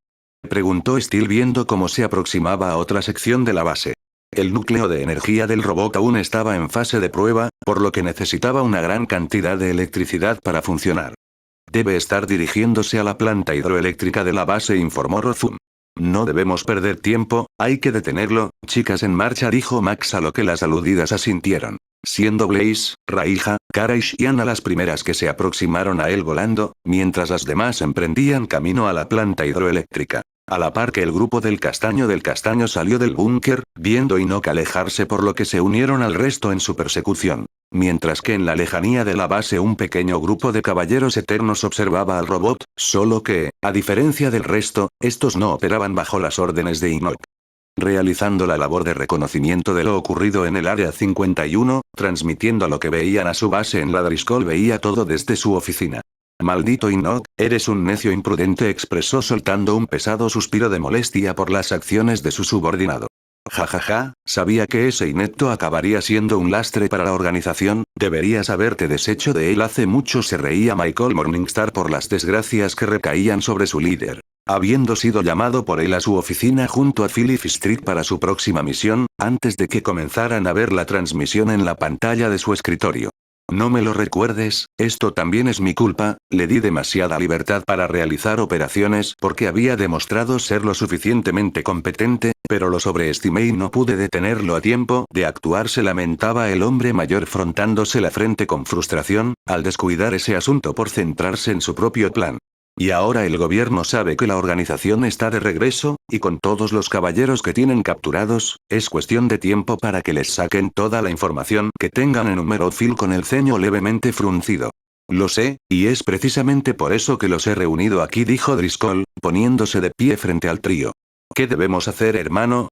preguntó Steel viendo cómo se aproximaba a otra sección de la base. El núcleo de energía del robot aún estaba en fase de prueba, por lo que necesitaba una gran cantidad de electricidad para funcionar. Debe estar dirigiéndose a la planta hidroeléctrica de la base, informó Rozum. No debemos perder tiempo, hay que detenerlo, chicas en marcha, dijo Max, a lo que las aludidas asintieron. Siendo Blaze, Raija, Kara y Shiana las primeras que se aproximaron a él volando, mientras las demás emprendían camino a la planta hidroeléctrica. A la par que el grupo del castaño salió del búnker, viendo a Enoch alejarse, por lo que se unieron al resto en su persecución. Mientras que en la lejanía de la base un pequeño grupo de caballeros eternos observaba al robot, solo que, a diferencia del resto, estos no operaban bajo las órdenes de Enoch. Realizando la labor de reconocimiento de lo ocurrido en el Área 51, transmitiendo lo que veían a su base en la Driscoll, veía todo desde su oficina. Maldito Enoch, eres un necio imprudente, expresó soltando un pesado suspiro de molestia por las acciones de su subordinado. Jajaja, sabía que ese inepto acabaría siendo un lastre para la organización, deberías haberte deshecho de él hace mucho, se reía Michael Morningstar por las desgracias que recaían sobre su líder. Habiendo sido llamado por él a su oficina junto a Phillip Street para su próxima misión, antes de que comenzaran a ver la transmisión en la pantalla de su escritorio. No me lo recuerdes, esto también es mi culpa, le di demasiada libertad para realizar operaciones porque había demostrado ser lo suficientemente competente, pero lo sobreestimé y no pude detenerlo a tiempo de actuar, se lamentaba el hombre mayor frotándose la frente con frustración, al descuidar ese asunto por centrarse en su propio plan. Y ahora el gobierno sabe que la organización está de regreso, y con todos los caballeros que tienen capturados, es cuestión de tiempo para que les saquen toda la información que tengan, enumeró Phil con el ceño levemente fruncido. Lo sé, y es precisamente por eso que los he reunido aquí, dijo Driscoll, poniéndose de pie frente al trío. ¿Qué debemos hacer, hermano?,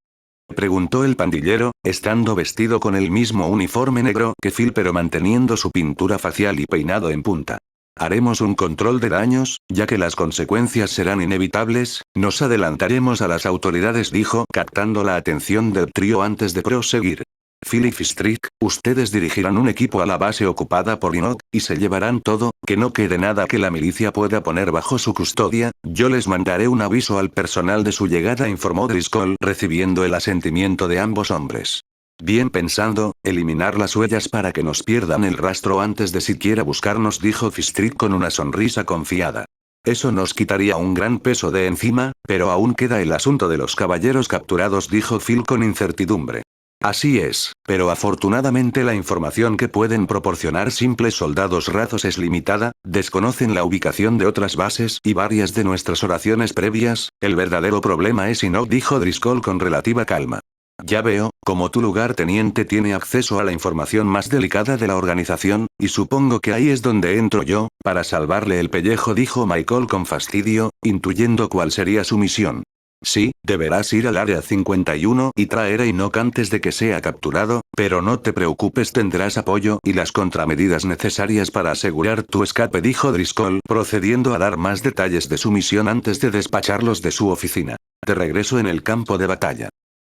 preguntó el pandillero, estando vestido con el mismo uniforme negro que Phil pero manteniendo su pintura facial y peinado en punta. Haremos un control de daños, ya que las consecuencias serán inevitables, nos adelantaremos a las autoridades, dijo, captando la atención del trío antes de proseguir. Phil y Fistrick, ustedes dirigirán un equipo a la base ocupada por Enoch, y se llevarán todo, que no quede nada que la milicia pueda poner bajo su custodia. Yo les mandaré un aviso al personal de su llegada, informó Driscoll, recibiendo el asentimiento de ambos hombres. Bien pensando, eliminar las huellas para que nos pierdan el rastro antes de siquiera buscarnos, dijo Fistrick con una sonrisa confiada. Eso nos quitaría un gran peso de encima, pero aún queda el asunto de los caballeros capturados, dijo Phil con incertidumbre. Así es, pero afortunadamente la información que pueden proporcionar simples soldados rasos es limitada, desconocen la ubicación de otras bases y varias de nuestras oraciones previas. El verdadero problema es Enoch, dijo Driscoll con relativa calma. Ya veo, como tu lugarteniente tiene acceso a la información más delicada de la organización, y supongo que ahí es donde entro yo, para salvarle el pellejo, dijo Michael con fastidio, intuyendo cuál sería su misión. Sí, deberás ir al área 51 y traer a Enoch antes de que sea capturado, pero no te preocupes, tendrás apoyo y las contramedidas necesarias para asegurar tu escape, dijo Driscoll, procediendo a dar más detalles de su misión antes de despacharlos de su oficina. De regreso en el campo de batalla.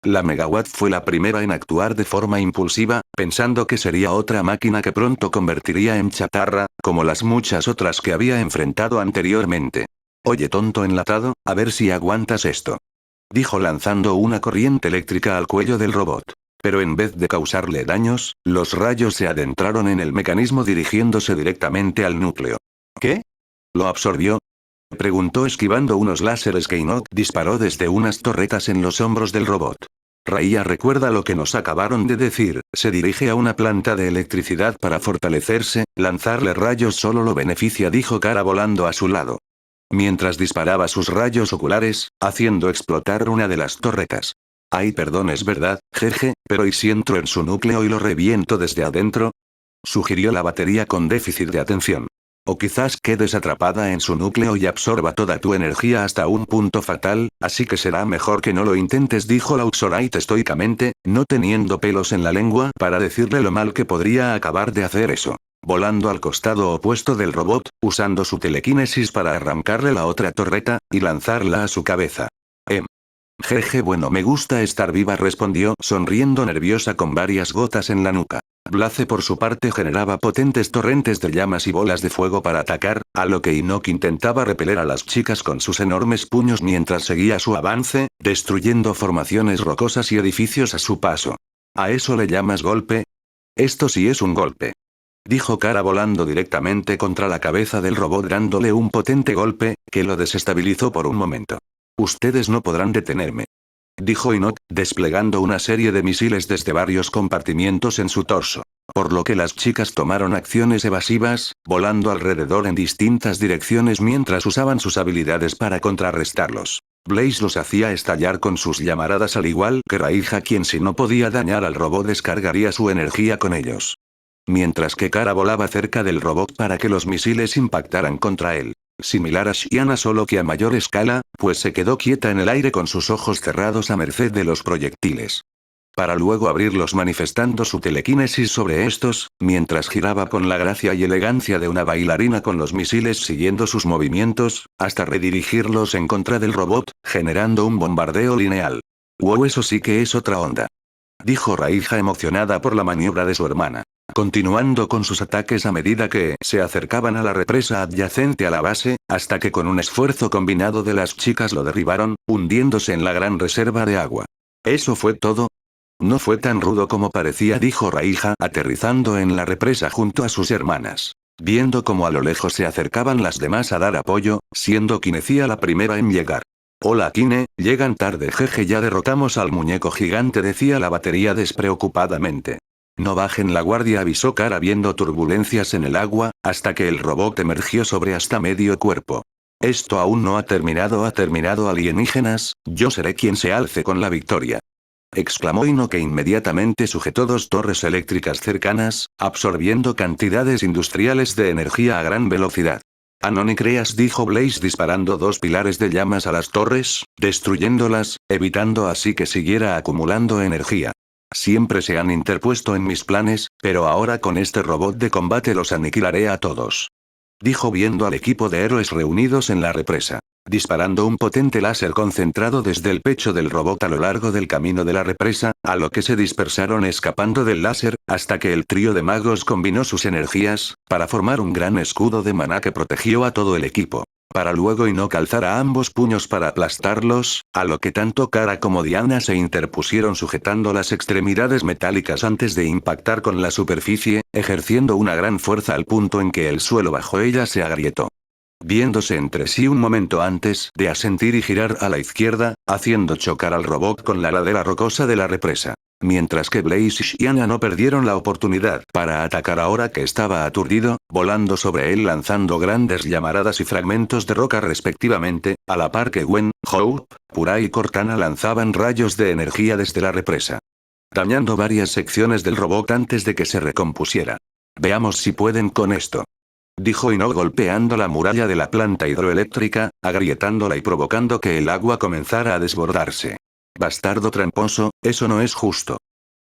La Megawatt fue la primera en actuar de forma impulsiva, pensando que sería otra máquina que pronto convertiría en chatarra, como las muchas otras que había enfrentado anteriormente. Oye, tonto enlatado, a ver si aguantas esto. Dijo lanzando una corriente eléctrica al cuello del robot. Pero en vez de causarle daños, los rayos se adentraron en el mecanismo dirigiéndose directamente al núcleo. ¿Qué? ¿Lo absorbió? Preguntó esquivando unos láseres que Enoch disparó desde unas torretas en los hombros del robot. Raya, recuerda lo que nos acabaron de decir, se dirige a una planta de electricidad para fortalecerse, lanzarle rayos solo lo beneficia, dijo Kara volando a su lado. Mientras disparaba sus rayos oculares, haciendo explotar una de las torretas. Ay, perdón, es verdad, jeje, pero ¿y si entro en su núcleo y lo reviento desde adentro? Sugirió la batería con déficit de atención. O quizás quedes atrapada en su núcleo y absorba toda tu energía hasta un punto fatal, así que será mejor que no lo intentes, dijo Lauxorite estoicamente, no teniendo pelos en la lengua para decirle lo mal que podría acabar de hacer eso. Volando al costado opuesto del robot, usando su telequinesis para arrancarle la otra torreta, y lanzarla a su cabeza. Jeje, bueno, me gusta estar viva, respondió, sonriendo nerviosa con varias gotas en la nuca. Blaze por su parte generaba potentes torrentes de llamas y bolas de fuego para atacar, a lo que Enoch intentaba repeler a las chicas con sus enormes puños mientras seguía su avance, destruyendo formaciones rocosas y edificios a su paso. ¿A eso le llamas golpe? Esto sí es un golpe. Dijo Kara volando directamente contra la cabeza del robot dándole un potente golpe, que lo desestabilizó por un momento. Ustedes no podrán detenerme. Dijo Enoch, desplegando una serie de misiles desde varios compartimientos en su torso. Por lo que las chicas tomaron acciones evasivas, volando alrededor en distintas direcciones mientras usaban sus habilidades para contrarrestarlos. Blaze los hacía estallar con sus llamaradas al igual que Raija, quien si no podía dañar al robot descargaría su energía con ellos. Mientras que Kara volaba cerca del robot para que los misiles impactaran contra él. Similar a Shiana solo que a mayor escala, pues se quedó quieta en el aire con sus ojos cerrados a merced de los proyectiles. Para luego abrirlos manifestando su telequinesis sobre estos, mientras giraba con la gracia y elegancia de una bailarina con los misiles siguiendo sus movimientos, hasta redirigirlos en contra del robot, generando un bombardeo lineal. Wow, eso sí que es otra onda. Dijo Raija emocionada por la maniobra de su hermana. Continuando con sus ataques a medida que se acercaban a la represa adyacente a la base, hasta que con un esfuerzo combinado de las chicas lo derribaron, hundiéndose en la gran reserva de agua. ¿Eso fue todo? No fue tan rudo como parecía, dijo Raija, aterrizando en la represa junto a sus hermanas. Viendo cómo a lo lejos se acercaban las demás a dar apoyo, siendo Kinecia la primera en llegar. Hola Kine, llegan tarde, jeje, ya derrotamos al muñeco gigante, decía la batería despreocupadamente. No bajen la guardia, avisó Kara viendo turbulencias en el agua, hasta que el robot emergió sobre hasta medio cuerpo. Esto aún no ha terminado, alienígenas, yo seré quien se alce con la victoria. Exclamó Enoch, que inmediatamente sujetó dos torres eléctricas cercanas, absorbiendo cantidades industriales de energía a gran velocidad. Ah, no ni creas, dijo Blaze disparando dos pilares de llamas a las torres, destruyéndolas, evitando así que siguiera acumulando energía. Siempre se han interpuesto en mis planes, pero ahora con este robot de combate los aniquilaré a todos. dijo viendo al equipo de héroes reunidos en la represa. Disparando un potente láser concentrado desde el pecho del robot a lo largo del camino de la represa, a lo que se dispersaron escapando del láser, hasta que el trío de magos combinó sus energías, para formar un gran escudo de maná que protegió a todo el equipo. Para luego Inoue alzar a ambos puños para aplastarlos, a lo que tanto Kara como Diana se interpusieron sujetando las extremidades metálicas antes de impactar con la superficie, ejerciendo una gran fuerza al punto en que el suelo bajo ella se agrietó. Viéndose entre sí un momento antes de asentir y girar a la izquierda, haciendo chocar al robot con la ladera rocosa de la represa. Mientras que Blaze y Shiana no perdieron la oportunidad para atacar ahora que estaba aturdido, volando sobre él lanzando grandes llamaradas y fragmentos de roca respectivamente, a la par que Gwen, Hope, Pura y Cortana lanzaban rayos de energía desde la represa, dañando varias secciones del robot antes de que se recompusiera. Veamos si pueden con esto, dijo Inoue golpeando la muralla de la planta hidroeléctrica, agrietándola y provocando que el agua comenzara a desbordarse. «Bastardo tramposo, eso no es justo»,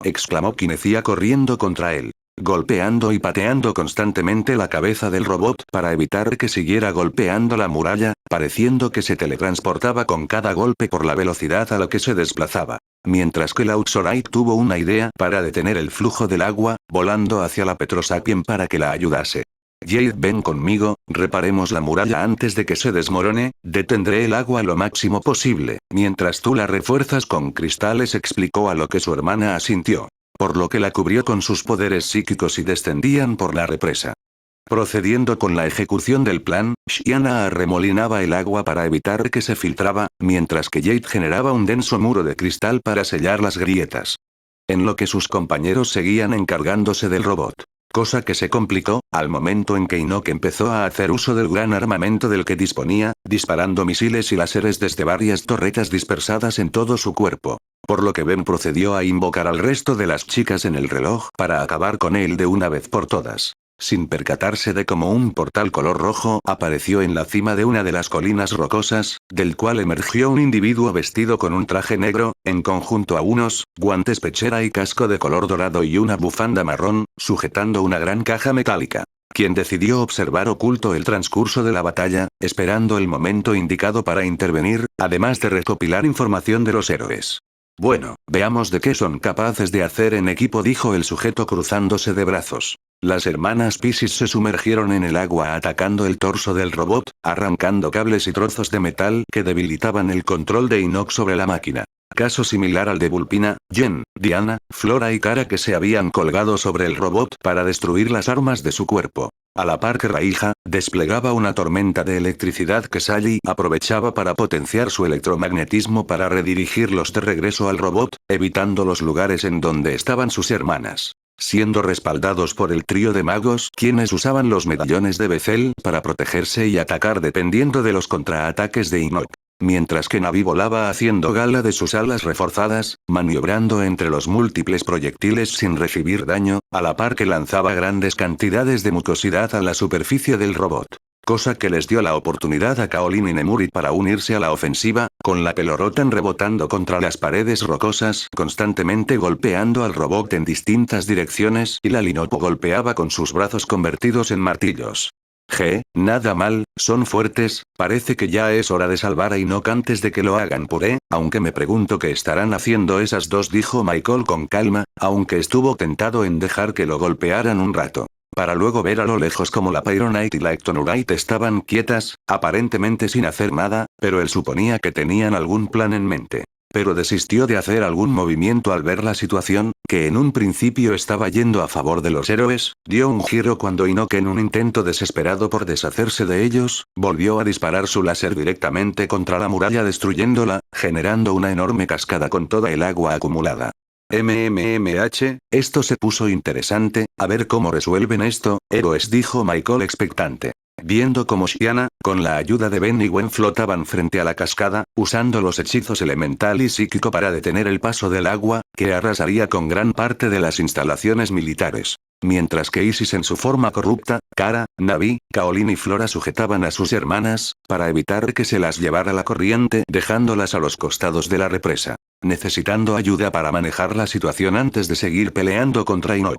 exclamó Kinecia corriendo contra él, golpeando y pateando constantemente la cabeza del robot para evitar que siguiera golpeando la muralla, pareciendo que se teletransportaba con cada golpe por la velocidad a la que se desplazaba. Mientras que Lautsorite tuvo una idea para detener el flujo del agua, volando hacia la Petrosapien para que la ayudase. Jade, ven conmigo, reparemos la muralla antes de que se desmorone, detendré el agua lo máximo posible, mientras tú la refuerzas con cristales, explicó a lo que su hermana asintió. Por lo que la cubrió con sus poderes psíquicos y descendían por la represa. Procediendo con la ejecución del plan, Shiana arremolinaba el agua para evitar que se filtraba, mientras que Jade generaba un denso muro de cristal para sellar las grietas. En lo que sus compañeros seguían encargándose del robot. Cosa que se complicó, al momento en que Inoue empezó a hacer uso del gran armamento del que disponía, disparando misiles y láseres desde varias torretas dispersadas en todo su cuerpo. Por lo que Ben procedió a invocar al resto de las chicas en el reloj para acabar con él de una vez por todas. Sin percatarse de cómo un portal color rojo apareció en la cima de una de las colinas rocosas, del cual emergió un individuo vestido con un traje negro, en conjunto a unos guantes pechera y casco de color dorado y una bufanda marrón, sujetando una gran caja metálica. Quien decidió observar oculto el transcurso de la batalla, esperando el momento indicado para intervenir, además de recopilar información de los héroes. Bueno, veamos de qué son capaces de hacer en equipo, dijo el sujeto cruzándose de brazos. Las hermanas Piscis se sumergieron en el agua atacando el torso del robot, arrancando cables y trozos de metal que debilitaban el control de Inoue sobre la máquina. Caso similar al de Vulpina, Jen, Diana, Flora y Kara, que se habían colgado sobre el robot para destruir las armas de su cuerpo. A la par que Raija, desplegaba una tormenta de electricidad que Sally aprovechaba para potenciar su electromagnetismo para redirigirlos de regreso al robot, evitando los lugares en donde estaban sus hermanas. Siendo respaldados por el trío de magos, quienes usaban los medallones de Bethel para protegerse y atacar dependiendo de los contraataques de Inoue. Mientras que Navi volaba haciendo gala de sus alas reforzadas, maniobrando entre los múltiples proyectiles sin recibir daño, a la par que lanzaba grandes cantidades de mucosidad a la superficie del robot. Cosa que les dio la oportunidad a Kaolin y Nemuri para unirse a la ofensiva, con la Pelorotan rebotando contra las paredes rocosas, constantemente golpeando al robot en distintas direcciones, y la Linopo golpeaba con sus brazos convertidos en martillos. Nada mal, son fuertes, parece que ya es hora de salvar a Inoue antes de que lo hagan puré, aunque me pregunto qué estarán haciendo esas dos, dijo Michael con calma, aunque estuvo tentado en dejar que lo golpearan un rato. Para luego ver a lo lejos como la Pyronite y la Ectonurite estaban quietas, aparentemente sin hacer nada, pero él suponía que tenían algún plan en mente. Pero desistió de hacer algún movimiento al ver la situación, que en un principio estaba yendo a favor de los héroes, dio un giro cuando Inoue, en un intento desesperado por deshacerse de ellos, volvió a disparar su láser directamente contra la muralla destruyéndola, generando una enorme cascada con toda el agua acumulada. Esto se puso interesante, a ver cómo resuelven esto, héroes, dijo Michael expectante. Viendo cómo Shiana, con la ayuda de Ben y Gwen, flotaban frente a la cascada, usando los hechizos elemental y psíquico para detener el paso del agua, que arrasaría con gran parte de las instalaciones militares. Mientras que Isis en su forma corrupta, Kara, Navi, Kaolin y Flora sujetaban a sus hermanas, para evitar que se las llevara la corriente, dejándolas a los costados de la represa. Necesitando ayuda para manejar la situación antes de seguir peleando contra Inoue.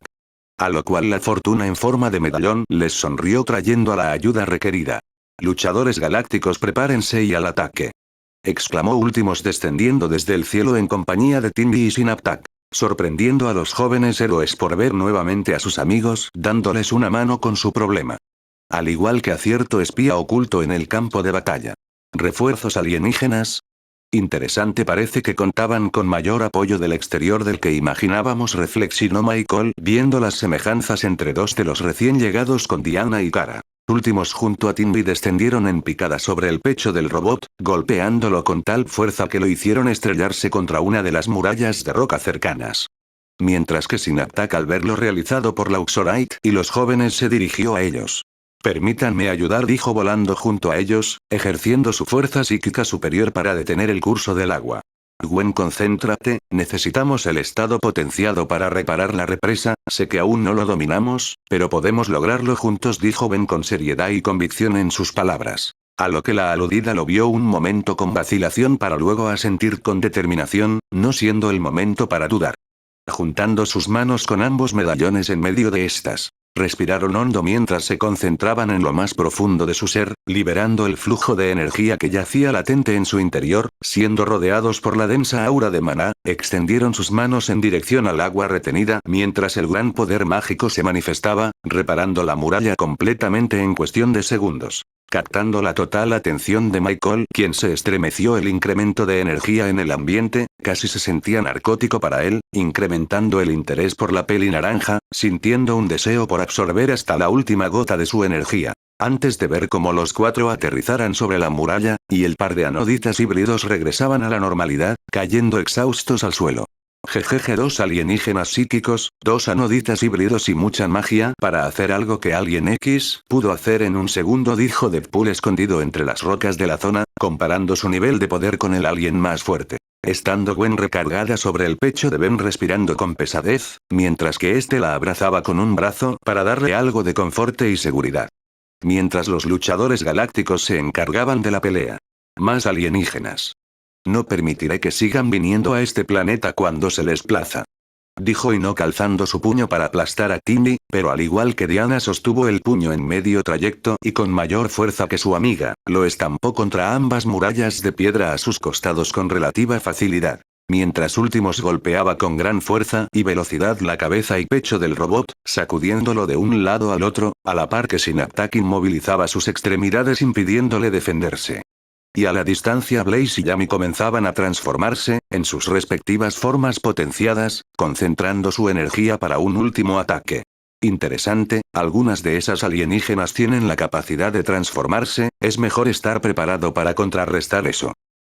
A lo cual la fortuna en forma de medallón les sonrió trayendo a la ayuda requerida. Luchadores galácticos, prepárense y al ataque. Exclamó Últimos descendiendo desde el cielo en compañía de Tindy y Synaptak, sorprendiendo a los jóvenes héroes por ver nuevamente a sus amigos, dándoles una mano con su problema. Al igual que a cierto espía oculto en el campo de batalla. ¿Refuerzos alienígenas? Interesante, parece que contaban con mayor apoyo del exterior del que imaginábamos, reflexionó Michael, viendo las semejanzas entre dos de los recién llegados con Diana y Kara. Últimos junto a Tindy descendieron en picada sobre el pecho del robot, golpeándolo con tal fuerza que lo hicieron estrellarse contra una de las murallas de roca cercanas. Mientras que Synaptak, al verlo realizado por la Uxorite y los jóvenes, se dirigió a ellos. Permítanme ayudar, dijo volando junto a ellos, ejerciendo su fuerza psíquica superior para detener el curso del agua. Gwen, concéntrate, necesitamos el estado potenciado para reparar la represa, sé que aún no lo dominamos, pero podemos lograrlo juntos, dijo Ben con seriedad y convicción en sus palabras. A lo que la aludida lo vio un momento con vacilación para luego asentir con determinación, no siendo el momento para dudar. Juntando sus manos con ambos medallones en medio de estas. Respiraron hondo mientras se concentraban en lo más profundo de su ser, liberando el flujo de energía que yacía latente en su interior, siendo rodeados por la densa aura de maná, extendieron sus manos en dirección al agua retenida mientras el gran poder mágico se manifestaba, reparando la muralla completamente en cuestión de segundos. Captando la total atención de Michael, quien se estremeció, el incremento de energía en el ambiente, casi se sentía narcótico para él, incrementando el interés por la peli naranja, sintiendo un deseo por absorber hasta la última gota de su energía. Antes de ver cómo los cuatro aterrizaran sobre la muralla, y el par de anoditas híbridos regresaban a la normalidad, cayendo exhaustos al suelo. Jejeje, 2 alienígenas psíquicos, 2 anoditas híbridos y mucha magia para hacer algo que Alien X pudo hacer en un segundo, dijo Deadpool escondido entre las rocas de la zona, comparando su nivel de poder con el alien más fuerte. Estando Gwen recargada sobre el pecho de Ben respirando con pesadez, mientras que este la abrazaba con un brazo para darle algo de confort y seguridad. Mientras los luchadores galácticos se encargaban de la pelea. Más alienígenas. No permitiré que sigan viniendo a este planeta cuando se les plaza. Dijo Enoch alzando su puño para aplastar a Tindy, pero al igual que Diana sostuvo el puño en medio trayecto y con mayor fuerza que su amiga, lo estampó contra ambas murallas de piedra a sus costados con relativa facilidad. Mientras Últimos golpeaba con gran fuerza y velocidad la cabeza y pecho del robot, sacudiéndolo de un lado al otro, a la par que Synaptak inmovilizaba sus extremidades impidiéndole defenderse. Y a la distancia Blaze y Yami comenzaban a transformarse, en sus respectivas formas potenciadas, concentrando su energía para un último ataque. Interesante, algunas de esas alienígenas tienen la capacidad de transformarse, es mejor estar preparado para contrarrestar eso.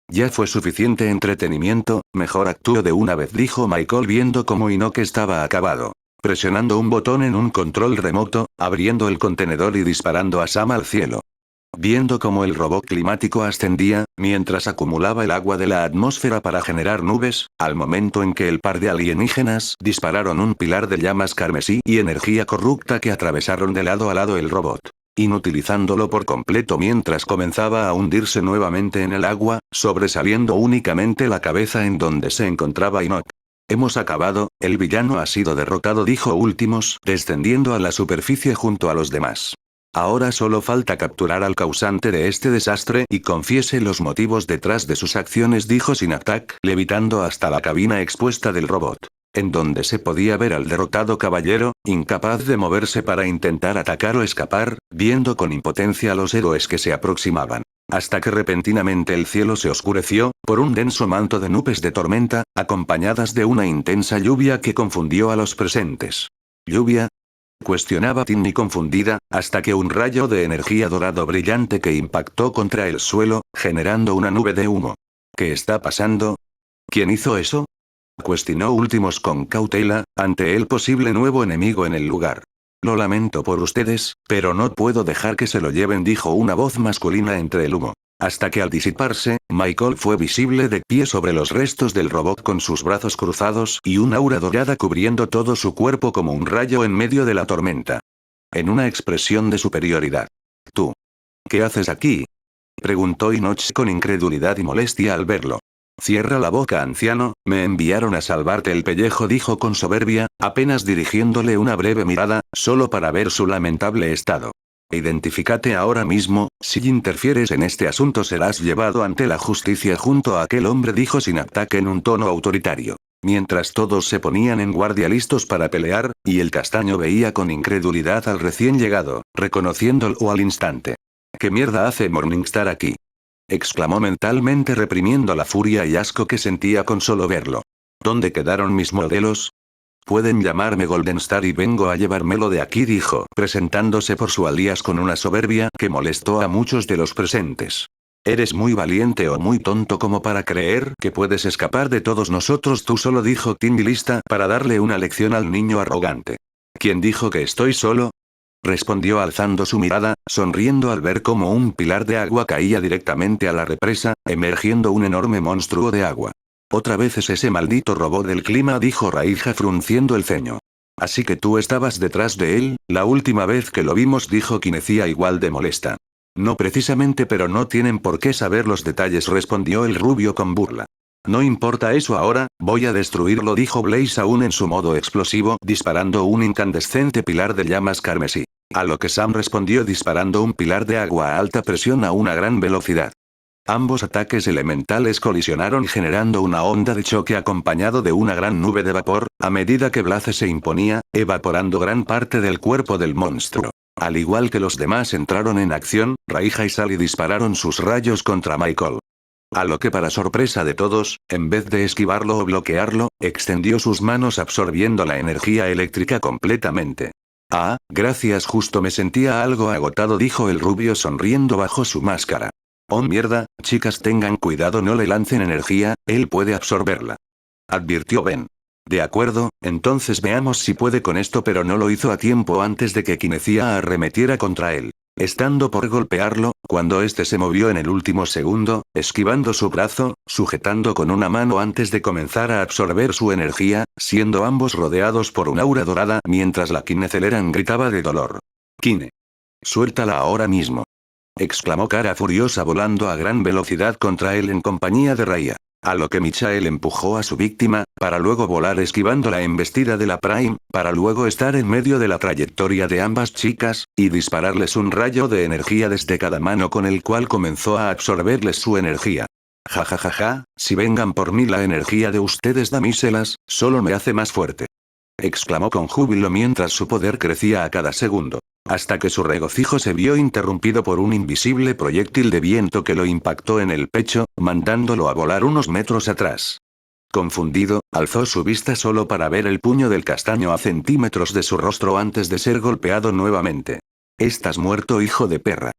Ya fue suficiente entretenimiento, mejor actúo de una vez, dijo Michael viendo cómo Enoch estaba acabado. Presionando un botón en un control remoto, abriendo el contenedor y disparando a Sam al cielo. Viendo cómo el robot climático ascendía, mientras acumulaba el agua de la atmósfera para generar nubes, al momento en que el par de alienígenas dispararon un pilar de llamas carmesí y energía corrupta que atravesaron de lado a lado el robot, inutilizándolo por completo mientras comenzaba a hundirse nuevamente en el agua, sobresaliendo únicamente la cabeza en donde se encontraba Enoch. Hemos acabado, el villano ha sido derrotado, dijo Últimos, descendiendo a la superficie junto a los demás. Ahora solo falta capturar al causante de este desastre y confiese los motivos detrás de sus acciones, dijo Synaptak, levitando hasta la cabina expuesta del robot. En donde se podía ver al derrotado caballero, incapaz de moverse para intentar atacar o escapar, viendo con impotencia a los héroes que se aproximaban. Hasta que repentinamente el cielo se oscureció, por un denso manto de nubes de tormenta, acompañadas de una intensa lluvia que confundió a los presentes. ¿Lluvia? Cuestionaba Tindy confundida, hasta que un rayo de energía dorado brillante que impactó contra el suelo, generando una nube de humo. ¿Qué está pasando? ¿Quién hizo eso? Cuestionó Últimos con cautela, ante el posible nuevo enemigo en el lugar. Lo lamento por ustedes, pero no puedo dejar que se lo lleven, dijo una voz masculina entre el humo. Hasta que al disiparse, Michael fue visible de pie sobre los restos del robot con sus brazos cruzados y una aura dorada cubriendo todo su cuerpo como un rayo en medio de la tormenta. En una expresión de superioridad. ¿Tú? ¿Qué haces aquí? Preguntó Enoch con incredulidad y molestia al verlo. Cierra la boca, anciano, me enviaron a salvarte el pellejo, dijo con soberbia, apenas dirigiéndole una breve mirada, solo para ver su lamentable estado. Identifícate ahora mismo, si interfieres en este asunto serás llevado ante la justicia junto a aquel hombre, dijo Sinaptak en un tono autoritario. Mientras todos se ponían en guardia listos para pelear, y el castaño veía con incredulidad al recién llegado, reconociéndolo al instante. ¿Qué mierda hace Morningstar aquí?, exclamó mentalmente reprimiendo la furia y asco que sentía con solo verlo. ¿Dónde quedaron mis modelos? Pueden llamarme Golden Star y vengo a llevármelo de aquí, dijo, presentándose por su alias con una soberbia que molestó a muchos de los presentes. Eres muy valiente o muy tonto como para creer que puedes escapar de todos nosotros tú solo, dijo Timmy lista para darle una lección al niño arrogante. ¿Quién dijo que estoy solo?, respondió alzando su mirada, sonriendo al ver cómo un pilar de agua caía directamente a la represa, emergiendo un enorme monstruo de agua. Otra vez es ese maldito robot del clima, dijo Raija frunciendo el ceño. Así que tú estabas detrás de él, la última vez que lo vimos, dijo Kinecia igual de molesta. No precisamente, pero no tienen por qué saber los detalles, respondió el rubio con burla. No importa eso ahora, voy a destruirlo, dijo Blaze aún en su modo explosivo, disparando un incandescente pilar de llamas carmesí. A lo que Sam respondió disparando un pilar de agua a alta presión a una gran velocidad. Ambos ataques elementales colisionaron generando una onda de choque acompañado de una gran nube de vapor, a medida que Blaze se imponía, evaporando gran parte del cuerpo del monstruo. Al igual que los demás entraron en acción, Raija y Sally dispararon sus rayos contra Michael. A lo que para sorpresa de todos, en vez de esquivarlo o bloquearlo, extendió sus manos absorbiendo la energía eléctrica completamente. Ah, gracias, justo me sentía algo agotado, dijo el rubio sonriendo bajo su máscara. Oh mierda, chicas, tengan cuidado, no le lancen energía, él puede absorberla, advirtió Ben. De acuerdo, entonces veamos si puede con esto, pero no lo hizo a tiempo antes de que Kinecia arremetiera contra él. Estando por golpearlo, cuando este se movió en el último segundo, esquivando su brazo, sujetando con una mano antes de comenzar a absorber su energía, siendo ambos rodeados por un aura dorada mientras la Kineceleran gritaba de dolor. Kine. Suéltala ahora mismo, exclamó Cara furiosa volando a gran velocidad contra él en compañía de Raya. A lo que Michael empujó a su víctima, para luego volar esquivando la embestida de la Prime, para luego estar en medio de la trayectoria de ambas chicas, y dispararles un rayo de energía desde cada mano con el cual comenzó a absorberles su energía. Ja ja ja ja, si vengan por mí la energía de ustedes damíselas, solo me hace más fuerte, exclamó con júbilo mientras su poder crecía a cada segundo. Hasta que su regocijo se vio interrumpido por un invisible proyectil de viento que lo impactó en el pecho, mandándolo a volar unos metros atrás. Confundido, alzó su vista solo para ver el puño del castaño a centímetros de su rostro antes de ser golpeado nuevamente. «Estás muerto, hijo de perra»,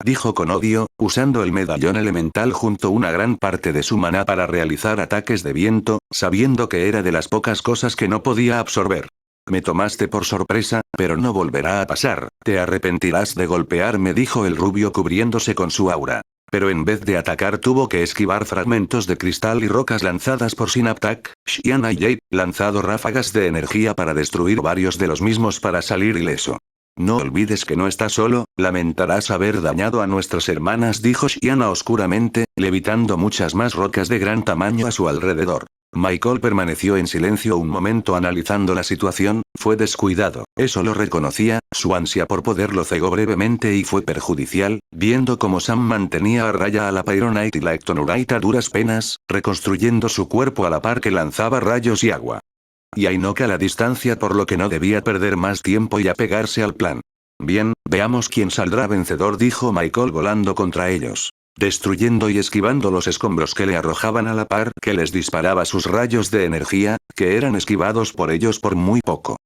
dijo con odio, usando el medallón elemental junto una gran parte de su maná para realizar ataques de viento, sabiendo que era de las pocas cosas que no podía absorber. Me tomaste por sorpresa, pero no volverá a pasar, te arrepentirás de golpearme, dijo el rubio cubriéndose con su aura. Pero en vez de atacar tuvo que esquivar fragmentos de cristal y rocas lanzadas por Sinaptak, Shiana y Jade, lanzado ráfagas de energía para destruir varios de los mismos para salir ileso. No olvides que no estás solo, lamentarás haber dañado a nuestras hermanas, dijo Shiana oscuramente, levitando muchas más rocas de gran tamaño a su alrededor. Michael permaneció en silencio un momento analizando la situación, fue descuidado, eso lo reconocía, su ansia por poder lo cegó brevemente y fue perjudicial, viendo cómo Sam mantenía a raya a la Pyronite y la Ectonurite a duras penas, reconstruyendo su cuerpo a la par que lanzaba rayos y agua. Y Ainok a la distancia, por lo que no debía perder más tiempo y apegarse al plan. Bien, veamos quién saldrá vencedor, dijo Michael volando contra ellos, destruyendo y esquivando los escombros que le arrojaban a la par que les disparaba sus rayos de energía, que eran esquivados por ellos por muy poco.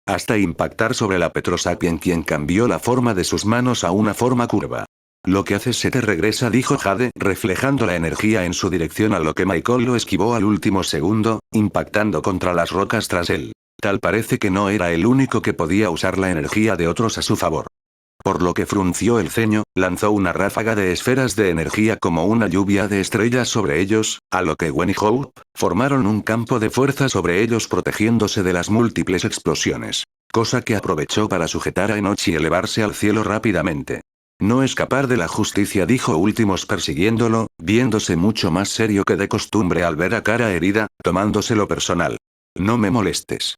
Hasta impactar sobre la Petrosapien, quien cambió la forma de sus manos a una forma curva. Lo que haces se te regresa, dijo Jade, reflejando la energía en su dirección, a lo que Michael lo esquivó al último segundo, impactando contra las rocas tras él. Tal parece que no era el único que podía usar la energía de otros a su favor. Por lo que frunció el ceño, lanzó una ráfaga de esferas de energía como una lluvia de estrellas sobre ellos, a lo que Gwen y Hope formaron un campo de fuerza sobre ellos protegiéndose de las múltiples explosiones. Cosa que aprovechó para sujetar a Enoch y elevarse al cielo rápidamente. No escapar de la justicia, dijo Últimos persiguiéndolo, viéndose mucho más serio que de costumbre al ver a Cara herida, tomándoselo personal. No me molestes,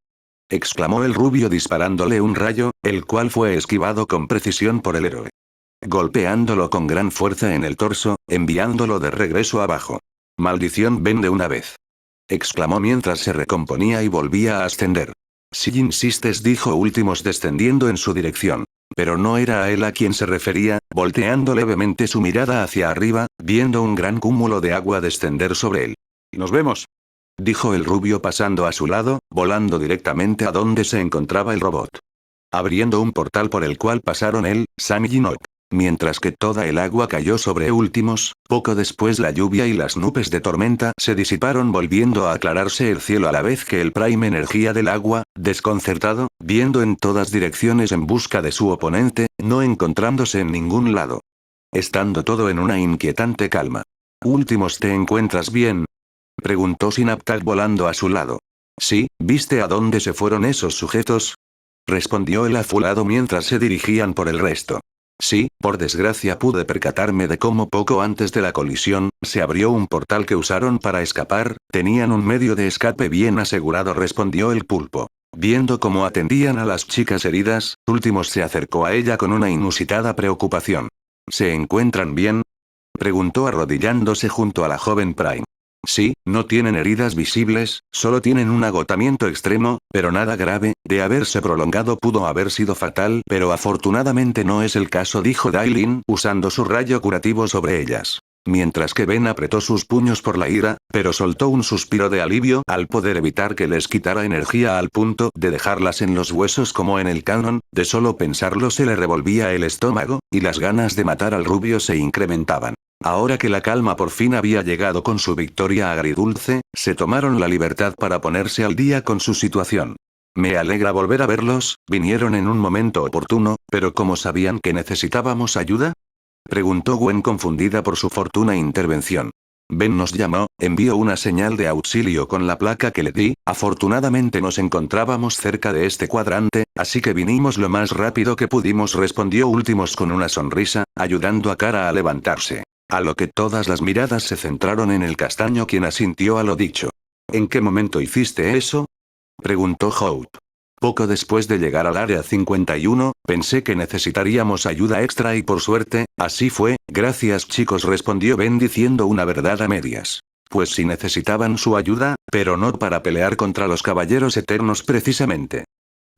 exclamó el rubio disparándole un rayo, el cual fue esquivado con precisión por el héroe, golpeándolo con gran fuerza en el torso, enviándolo de regreso abajo. Maldición, ven de una vez, exclamó mientras se recomponía y volvía a ascender. Si insistes, dijo Últimos descendiendo en su dirección. Pero no era a él a quien se refería, volteando levemente su mirada hacia arriba, viendo un gran cúmulo de agua descender sobre él. Nos vemos, dijo el rubio pasando a su lado, volando directamente a donde se encontraba el robot, abriendo un portal por el cual pasaron él, Sam y Nock. Mientras que toda el agua cayó sobre Últimos, poco después la lluvia y las nubes de tormenta se disiparon volviendo a aclararse el cielo a la vez que el Prime Energía del agua, desconcertado, viendo en todas direcciones en busca de su oponente, no encontrándose en ningún lado. Estando todo en una inquietante calma. Últimos, ¿te encuentras bien?, preguntó Sinaptak volando a su lado. Sí, ¿viste a dónde se fueron esos sujetos?, respondió el afulado mientras se dirigían por el resto. Sí, por desgracia pude percatarme de cómo poco antes de la colisión, se abrió un portal que usaron para escapar, tenían un medio de escape bien asegurado, respondió el pulpo. Viendo cómo atendían a las chicas heridas, Últimos se acercó a ella con una inusitada preocupación. ¿Se encuentran bien?, preguntó arrodillándose junto a la joven Prime. Sí, no tienen heridas visibles, solo tienen un agotamiento extremo, pero nada grave, de haberse prolongado pudo haber sido fatal, pero afortunadamente no es el caso, dijo Dailin usando su rayo curativo sobre ellas. Mientras que Ben apretó sus puños por la ira, pero soltó un suspiro de alivio al poder evitar que les quitara energía al punto de dejarlas en los huesos como en el canon, de solo pensarlo se le revolvía el estómago, y las ganas de matar al rubio se incrementaban. Ahora que la calma por fin había llegado con su victoria agridulce, se tomaron la libertad para ponerse al día con su situación. Me alegra volver a verlos, vinieron en un momento oportuno, pero ¿cómo sabían que necesitábamos ayuda?, preguntó Gwen confundida por su fortuna intervención. Ben nos llamó, envió una señal de auxilio con la placa que le di, afortunadamente nos encontrábamos cerca de este cuadrante, así que vinimos lo más rápido que pudimos, respondió Últimos con una sonrisa, ayudando a Cara a levantarse. A lo que todas las miradas se centraron en el castaño, quien asintió a lo dicho. ¿En qué momento hiciste eso?, preguntó Hope. Poco después de llegar al área 51, pensé que necesitaríamos ayuda extra y por suerte, así fue. Gracias chicos, respondió Ben diciendo una verdad a medias. Pues sí necesitaban su ayuda, pero no para pelear contra los caballeros eternos precisamente.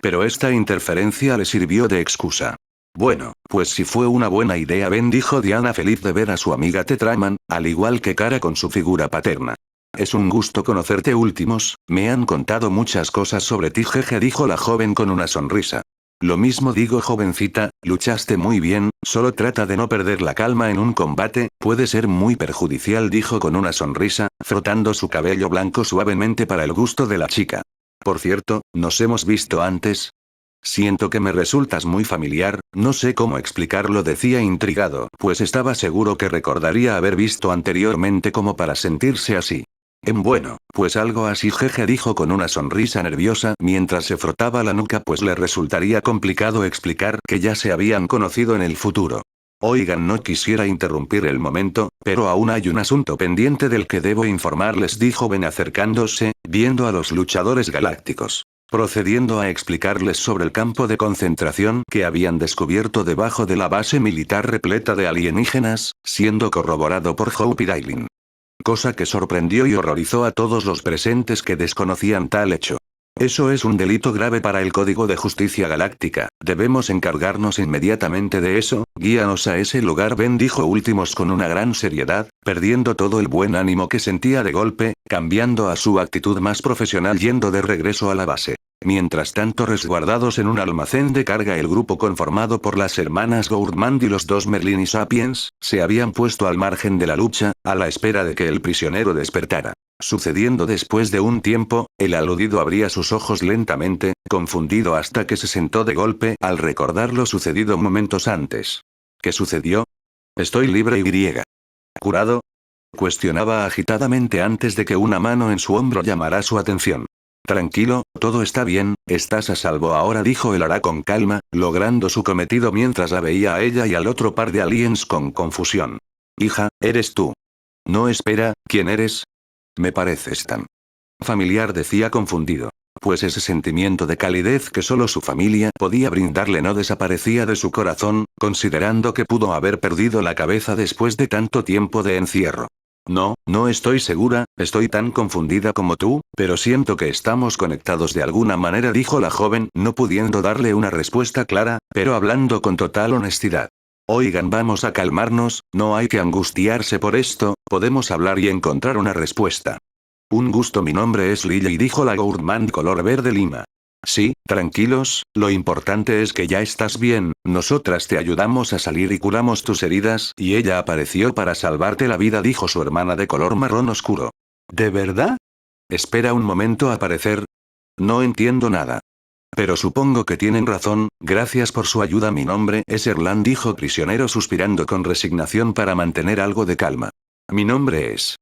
Pero esta interferencia le sirvió de excusa. Bueno, pues sí fue una buena idea, Ben, dijo Diana feliz de ver a su amiga Tetraman, al igual que Cara con su figura paterna. Es un gusto conocerte, Últimos, me han contado muchas cosas sobre ti, jeje, dijo la joven con una sonrisa. Lo mismo digo, jovencita, luchaste muy bien, solo trata de no perder la calma en un combate, puede ser muy perjudicial, dijo con una sonrisa, frotando su cabello blanco suavemente para el gusto de la chica. Por cierto, ¿nos hemos visto antes? Siento que me resultas muy familiar, no sé cómo explicarlo, decía intrigado, pues estaba seguro que recordaría haber visto anteriormente como para sentirse así. Bueno, pues algo así, jeje, dijo con una sonrisa nerviosa mientras se frotaba la nuca, pues le resultaría complicado explicar que ya se habían conocido en el futuro. Oigan, no quisiera interrumpir el momento, pero aún hay un asunto pendiente del que debo informarles, dijo Ben acercándose, viendo a los luchadores galácticos, procediendo a explicarles sobre el campo de concentración que habían descubierto debajo de la base militar repleta de alienígenas, siendo corroborado por Hope y Dailin. Cosa que sorprendió y horrorizó a todos los presentes que desconocían tal hecho. Eso es un delito grave para el Código de Justicia Galáctica, debemos encargarnos inmediatamente de eso, guíanos a ese lugar, Ben, dijo Últimos con una gran seriedad, perdiendo todo el buen ánimo que sentía de golpe, cambiando a su actitud más profesional yendo de regreso a la base. Mientras tanto, resguardados en un almacén de carga, el grupo conformado por las hermanas Gourdmand y los dos Merlin y Sapiens, se habían puesto al margen de la lucha, a la espera de que el prisionero despertara. Sucediendo después de un tiempo, el aludido abría sus ojos lentamente, confundido hasta que se sentó de golpe al recordar lo sucedido momentos antes. ¿Qué sucedió? Estoy libre y ¿curado?, cuestionaba agitadamente antes de que una mano en su hombro llamara su atención. Tranquilo, todo está bien, estás a salvo ahora, dijo el Ara con calma, logrando su cometido mientras la veía a ella y al otro par de aliens con confusión. Hija, eres tú. No, espera, ¿quién eres? Me pareces tan familiar, decía confundido. Pues ese sentimiento de calidez que solo su familia podía brindarle no desaparecía de su corazón, considerando que pudo haber perdido la cabeza después de tanto tiempo de encierro. No, no estoy segura, estoy tan confundida como tú, pero siento que estamos conectados de alguna manera, dijo la joven, no pudiendo darle una respuesta clara, pero hablando con total honestidad. Oigan, vamos a calmarnos, no hay que angustiarse por esto, podemos hablar y encontrar una respuesta. Un gusto, mi nombre es Lily, dijo la Gourmand color verde lima. Sí, tranquilos, lo importante es que ya estás bien, nosotras te ayudamos a salir y curamos tus heridas, y ella apareció para salvarte la vida, dijo su hermana de color marrón oscuro. ¿De verdad? Espera un momento, aparecer. No entiendo nada. Pero supongo que tienen razón, gracias por su ayuda, mi nombre es Erland, dijo prisionero suspirando con resignación para mantener algo de calma. Mi nombre es...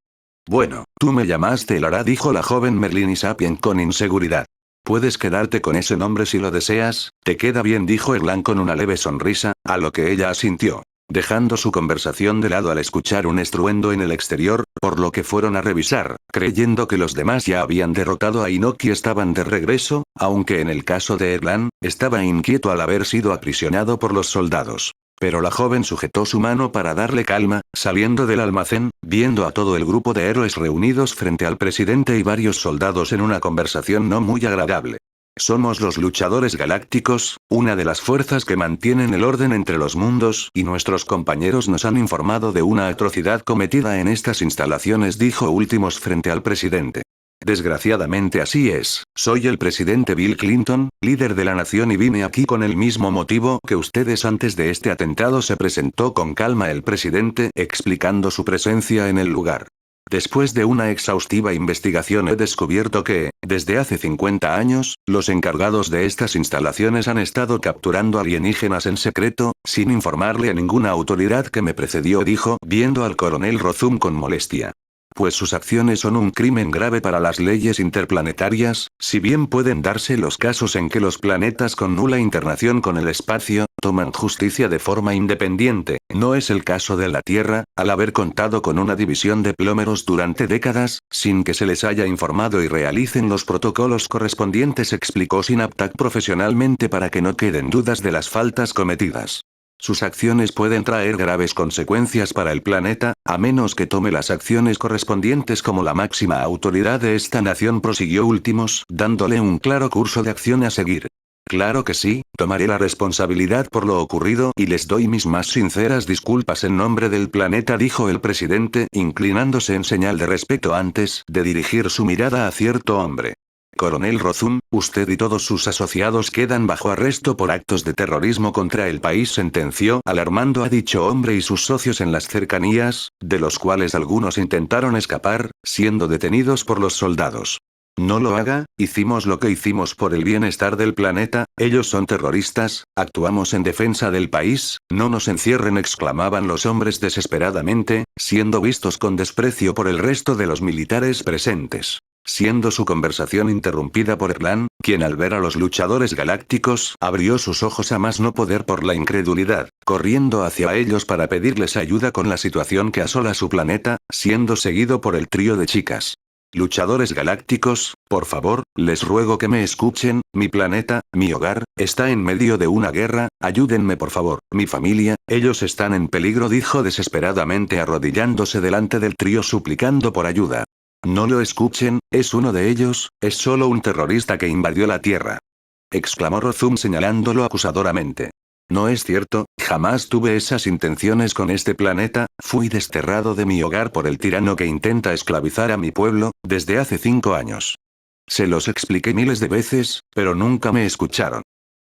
Bueno, tú me llamaste Elara, dijo la joven Merlin y Sapien con inseguridad. Puedes quedarte con ese nombre si lo deseas, te queda bien, dijo Erland con una leve sonrisa, a lo que ella asintió. Dejando su conversación de lado al escuchar un estruendo en el exterior, por lo que fueron a revisar, creyendo que los demás ya habían derrotado a Inoki y estaban de regreso, aunque en el caso de Erland, estaba inquieto al haber sido aprisionado por los soldados. Pero la joven sujetó su mano para darle calma, saliendo del almacén, viendo a todo el grupo de héroes reunidos frente al presidente y varios soldados en una conversación no muy agradable. Somos los luchadores galácticos, una de las fuerzas que mantienen el orden entre los mundos, y nuestros compañeros nos han informado de una atrocidad cometida en estas instalaciones, dijo Últimos frente al presidente. Desgraciadamente así es, soy el presidente Bill Clinton, líder de la nación, y vine aquí con el mismo motivo que ustedes antes de este atentado, se presentó con calma el presidente, explicando su presencia en el lugar. Después de una exhaustiva investigación he descubierto que, desde hace 50 años, los encargados de estas instalaciones han estado capturando alienígenas en secreto, sin informarle a ninguna autoridad que me precedió, dijo, viendo al coronel Rozum con molestia. Pues sus acciones son un crimen grave para las leyes interplanetarias, si bien pueden darse los casos en que los planetas con nula internación con el espacio, toman justicia de forma independiente, no es el caso de la Tierra, al haber contado con una división de plómeros durante décadas, sin que se les haya informado y realicen los protocolos correspondientes, explicó Synaptak profesionalmente para que no queden dudas de las faltas cometidas. Sus acciones pueden traer graves consecuencias para el planeta, a menos que tome las acciones correspondientes como la máxima autoridad de esta nación, prosiguió Últimos, dándole un claro curso de acción a seguir. Claro que sí, tomaré la responsabilidad por lo ocurrido y les doy mis más sinceras disculpas en nombre del planeta, dijo el presidente, inclinándose en señal de respeto antes de dirigir su mirada a cierto hombre. Coronel Rozum, usted y todos sus asociados quedan bajo arresto por actos de terrorismo contra el país, sentenció alarmando a dicho hombre y sus socios en las cercanías, de los cuales algunos intentaron escapar, siendo detenidos por los soldados. No lo haga, hicimos lo que hicimos por el bienestar del planeta, ellos son terroristas, actuamos en defensa del país, no nos encierren, exclamaban los hombres desesperadamente, siendo vistos con desprecio por el resto de los militares presentes. Siendo su conversación interrumpida por Erland, quien al ver a los luchadores galácticos, abrió sus ojos a más no poder por la incredulidad, corriendo hacia ellos para pedirles ayuda con la situación que asola su planeta, siendo seguido por el trío de chicas. Luchadores galácticos, por favor, les ruego que me escuchen, mi planeta, mi hogar, está en medio de una guerra, ayúdenme por favor, mi familia, ellos están en peligro, dijo desesperadamente arrodillándose delante del trío suplicando por ayuda. No lo escuchen, es uno de ellos, es solo un terrorista que invadió la Tierra. Exclamó Rozum señalándolo acusadoramente. No es cierto, jamás tuve esas intenciones con este planeta, fui desterrado de mi hogar por el tirano que intenta esclavizar a mi pueblo, desde hace 5 años. Se los expliqué miles de veces, pero nunca me escucharon.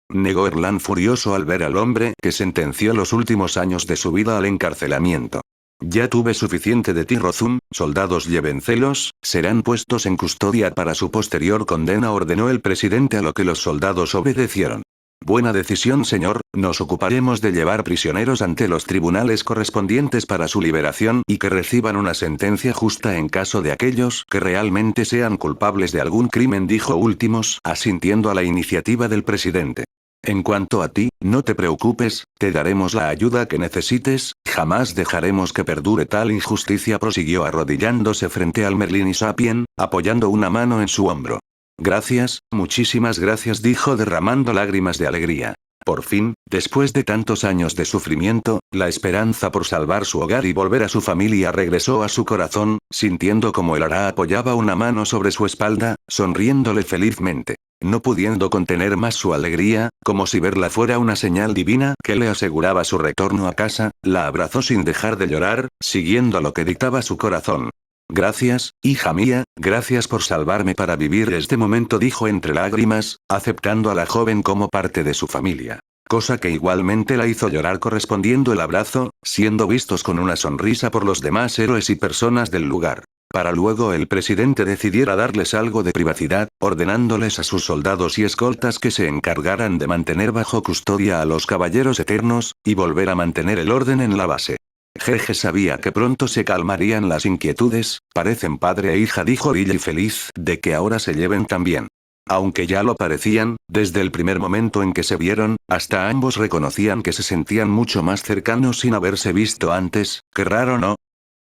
Negó Erland furioso al ver al hombre que sentenció los últimos años de su vida al encarcelamiento. Ya tuve suficiente de ti, Rozum, soldados llévencelos, serán puestos en custodia para su posterior condena, ordenó el presidente, a lo que los soldados obedecieron. Buena decisión, señor, nos ocuparemos de llevar prisioneros ante los tribunales correspondientes para su liberación y que reciban una sentencia justa en caso de aquellos que realmente sean culpables de algún crimen, dijo Últimos, asintiendo a la iniciativa del presidente. En cuanto a ti, no te preocupes, te daremos la ayuda que necesites, jamás dejaremos que perdure tal injusticia, prosiguió arrodillándose frente al Merlini Sapien, apoyando una mano en su hombro. Gracias, muchísimas gracias, dijo derramando lágrimas de alegría. Por fin, después de tantos años de sufrimiento, la esperanza por salvar su hogar y volver a su familia regresó a su corazón, sintiendo como el Ara apoyaba una mano sobre su espalda, sonriéndole felizmente. No pudiendo contener más su alegría, como si verla fuera una señal divina que le aseguraba su retorno a casa, la abrazó sin dejar de llorar, siguiendo lo que dictaba su corazón. Gracias, hija mía, gracias por salvarme para vivir este momento, dijo entre lágrimas, aceptando a la joven como parte de su familia. Cosa que igualmente la hizo llorar correspondiendo el abrazo, siendo vistos con una sonrisa por los demás héroes y personas del lugar. Para luego el presidente decidiera darles algo de privacidad, ordenándoles a sus soldados y escoltas que se encargaran de mantener bajo custodia a los caballeros eternos, y volver a mantener el orden en la base. Jeje sabía que pronto se calmarían las inquietudes, parecen padre e hija, dijo Lily feliz de que ahora se lleven tan bien. Aunque ya lo parecían, desde el primer momento en que se vieron, hasta ambos reconocían que se sentían mucho más cercanos sin haberse visto antes, qué raro, ¿no?